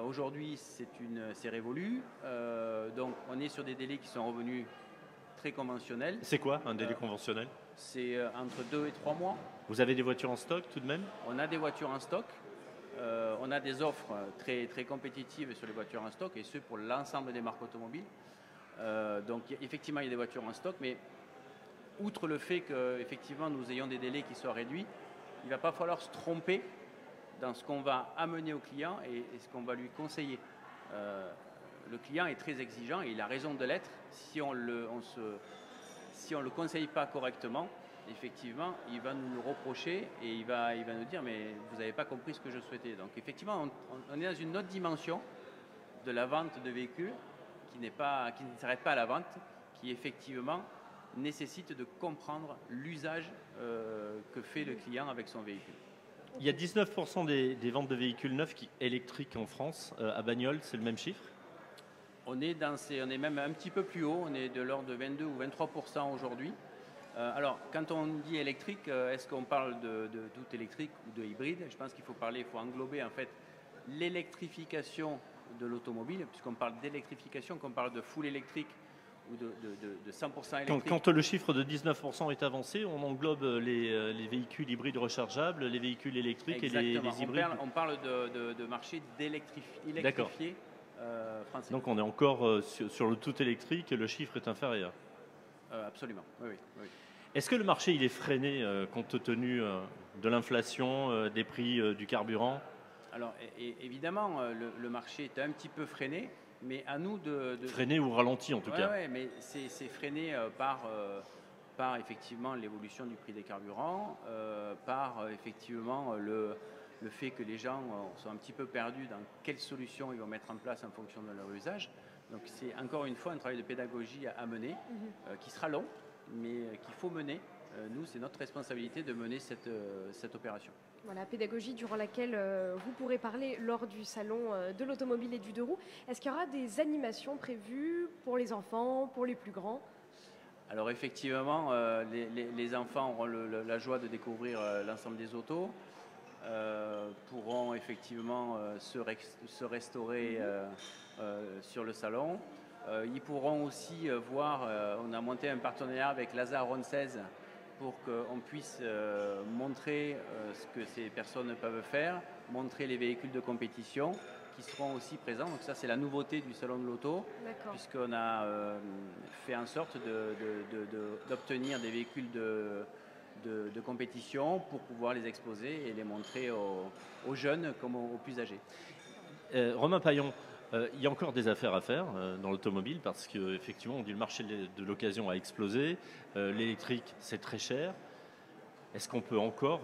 Aujourd'hui, c'est révolu. Donc on est sur des délais qui sont revenus très conventionnels. C'est quoi un délai conventionnel? C'est entre 2 et 3 mois. Vous avez des voitures en stock tout de même? On a des voitures en stock. On a des offres très, très compétitives sur les voitures en stock, et ce pour l'ensemble des marques automobiles. Donc effectivement, il y a des voitures en stock, mais outre le fait qu'effectivement nous ayons des délais qui soient réduits, il ne va pas falloir se tromper dans ce qu'on va amener au client et ce qu'on va lui conseiller. Le client est très exigeant et il a raison de l'être. Si on le conseille pas correctement, effectivement, il va nous le reprocher et il va nous dire mais vous n'avez pas compris ce que je souhaitais. Donc effectivement, on est dans une autre dimension de la vente de véhicules qui ne s'arrête pas à la vente, qui effectivement nécessite de comprendre l'usage que fait le client avec son véhicule. Il y a 19% des ventes de véhicules neufs électriques en France. À Bagnols, c'est le même chiffre? On est même un petit peu plus haut, on est de l'ordre de 22 ou 23% aujourd'hui. Alors, quand on dit électrique, est-ce qu'on parle de tout électrique ou de hybride? Je pense qu'il faut englober en fait l'électrification de l'automobile, puisqu'on parle d'électrification, qu'on parle de full électrique ou de 100% électrique. Quand le chiffre de 19% est avancé, on englobe les véhicules hybrides rechargeables, les véhicules électriques et les hybrides. On parle de marché électrifié français. Donc on est encore sur le tout électrique et le chiffre est inférieur. Absolument, oui. Est-ce que le marché il est freiné compte tenu de l'inflation, des prix du carburant? Alors évidemment, le marché est un petit peu freiné, mais à nous de... Freiné ou ralenti en tout cas. Oui, mais c'est freiné par effectivement l'évolution du prix des carburants, par effectivement le fait que les gens sont un petit peu perdus dans quelle solution ils vont mettre en place en fonction de leur usage. Donc c'est encore une fois un travail de pédagogie à mener, qui sera long, mais qu'il faut mener. Nous, c'est notre responsabilité de mener cette opération. Voilà, pédagogie durant laquelle vous pourrez parler lors du salon de l'automobile et du deux roues. Est-ce qu'il y aura des animations prévues pour les enfants, pour les plus grands? Alors effectivement, les enfants auront la joie de découvrir l'ensemble des autos, pourront effectivement se restaurer sur le salon. Ils pourront aussi voir, on a monté un partenariat avec Lazare Ronde 16 pour qu'on puisse montrer ce que ces personnes peuvent faire, montrer les véhicules de compétition qui seront aussi présents. Donc ça, c'est la nouveauté du Salon de l'Auto, puisqu'on a fait en sorte d'obtenir des véhicules de compétition pour pouvoir les exposer et les montrer aux jeunes comme aux plus âgés. Romain Paillon, il y a encore des affaires à faire dans l'automobile parce qu'effectivement, on dit le marché de l'occasion a explosé. L'électrique, c'est très cher. Est-ce qu'on peut encore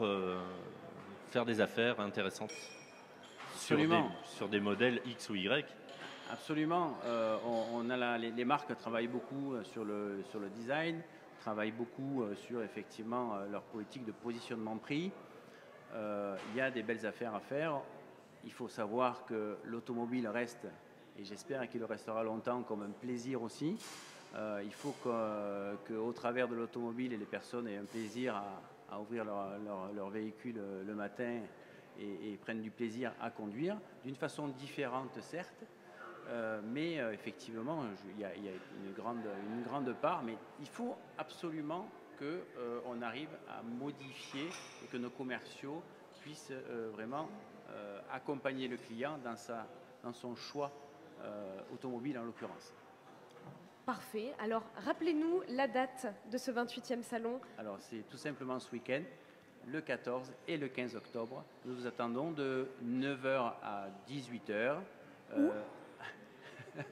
faire des affaires intéressantes sur des modèles X ou Y? Absolument. Les marques travaillent beaucoup sur le design, travaillent beaucoup sur effectivement leur politique de positionnement prix. Il y a des belles affaires à faire. Il faut savoir que l'automobile reste, et j'espère qu'il restera longtemps, comme un plaisir aussi. Il faut qu'au travers de l'automobile, les personnes aient un plaisir à ouvrir leur véhicule le matin et prennent du plaisir à conduire, d'une façon différente certes, mais effectivement, il y a une grande part, mais il faut absolument qu'on arrive à modifier et que nos commerciaux puissent vraiment accompagner le client dans son choix automobile en l'occurrence. Parfait. Alors, rappelez-nous la date de ce 28e salon. Alors, c'est tout simplement ce week-end, le 14 et le 15 octobre. Nous vous attendons de 9h à 18h.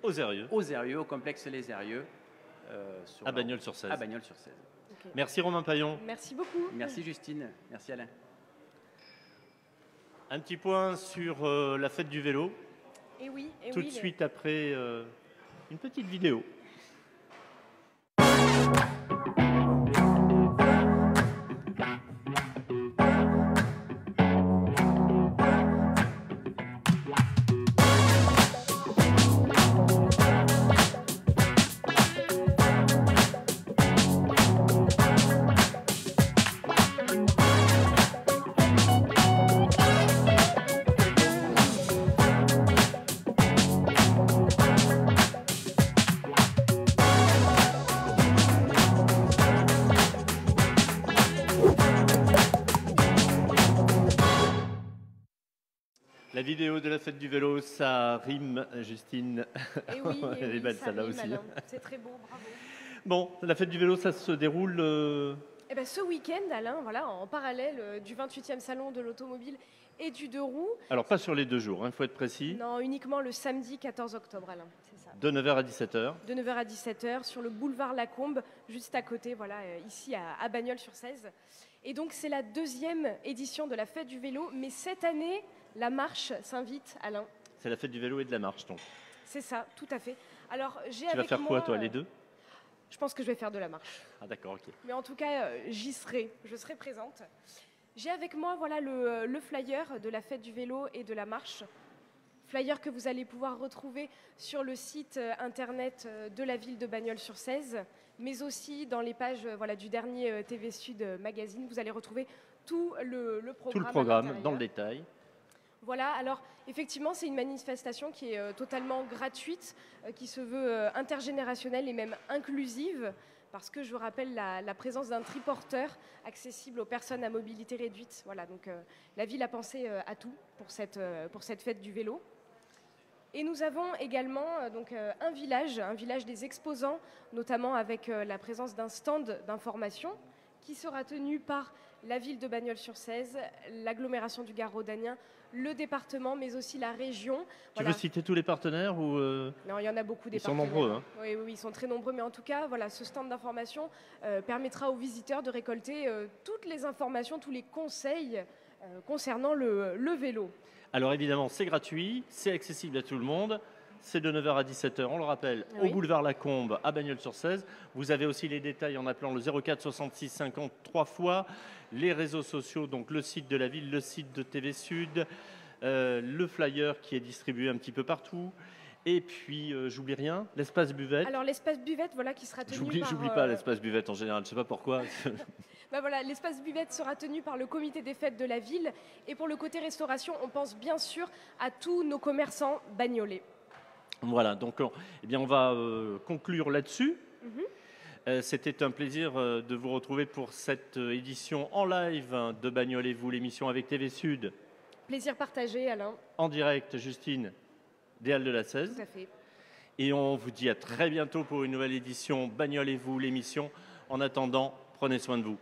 Aux Eyrieux. Aux Eyrieux, au complexe Les Eyrieux. À Bagnols-sur-Cèze. À Bagnols-sur-Cèze. Okay. Merci Romain Paillon. Merci beaucoup. Merci Justine. Merci Alain. Un petit point sur la fête du vélo. Tout de suite après une petite vidéo. La vidéo de la fête du vélo, ça rime, Justine. Et oui, elle est belle ça celle-là rime, aussi. Alain. C'est très beau, bravo. Bon, la fête du vélo, ça se déroule Eh ben, ce week-end, Alain, voilà, en parallèle du 28e salon de l'automobile et du deux roues. Alors, pas sur les 2 jours, il faut être précis. Non, uniquement le samedi 14 octobre, Alain, c'est ça. De 9h à 17h. De 9h à 17h, sur le boulevard Lacombe, juste à côté, voilà, ici à Bagnols-sur-Cèze. Et donc, c'est la 2e édition de la Fête du vélo, mais cette année, la marche s'invite, Alain. C'est la fête du vélo et de la marche, donc. C'est ça, tout à fait. Alors, j'ai Tu vas avec faire quoi, moi, toi, les deux? Je pense que je vais faire de la marche. Ah d'accord, ok. Mais en tout cas, j'y serai, je serai présente. J'ai avec moi voilà, le flyer de la fête du vélo et de la marche. Flyer que vous allez pouvoir retrouver sur le site internet de la ville de Bagnols-sur-Cèze, mais aussi dans les pages voilà, du dernier TV Sud Magazine. Vous allez retrouver tout le programme. Tout le programme, dans le détail. Voilà, alors effectivement, c'est une manifestation qui est totalement gratuite, qui se veut intergénérationnelle et même inclusive, parce que je vous rappelle la présence d'un triporteur accessible aux personnes à mobilité réduite. Voilà, donc la ville a pensé à tout pour cette fête du vélo. Et nous avons également donc, un village des exposants, notamment avec la présence d'un stand d'information qui sera tenu par la ville de Bagnols-sur-Cèze, l'agglomération du Gard rhodanien, le département, mais aussi la région. Tu veux citer tous les partenaires ou Non, il y en a beaucoup des Ils sont partenaires. nombreux. Hein. Oui, ils sont très nombreux. Mais en tout cas, voilà, ce stand d'information permettra aux visiteurs de récolter toutes les informations, tous les conseils concernant le vélo. Alors évidemment, c'est gratuit, c'est accessible à tout le monde. C'est de 9h à 17h, on le rappelle, au boulevard Lacombe à Bagnols-sur-Cèze. Vous avez aussi les détails en appelant le 04 66 50 3 fois. Les réseaux sociaux, donc le site de la ville, le site de TV Sud, le flyer qui est distribué un petit peu partout. Et puis, j'oublie rien, l'espace buvette. Alors l'espace buvette, voilà, qui sera tenu par... J'oublie pas l'espace buvette en général, je ne sais pas pourquoi. Ben voilà, l'espace buvette sera tenu par le comité des fêtes de la ville. Et pour le côté restauration, on pense bien sûr à tous nos commerçants bagnolais. Voilà, donc eh bien, on va conclure là-dessus. C'était un plaisir de vous retrouver pour cette édition en live de Bagnols et vous, l'émission avec TV Sud. Plaisir partagé, Alain. En direct, Justine, des Halles de la Cèze. Tout à fait. Et on vous dit à très bientôt pour une nouvelle édition Bagnols et vous, l'émission. En attendant, prenez soin de vous.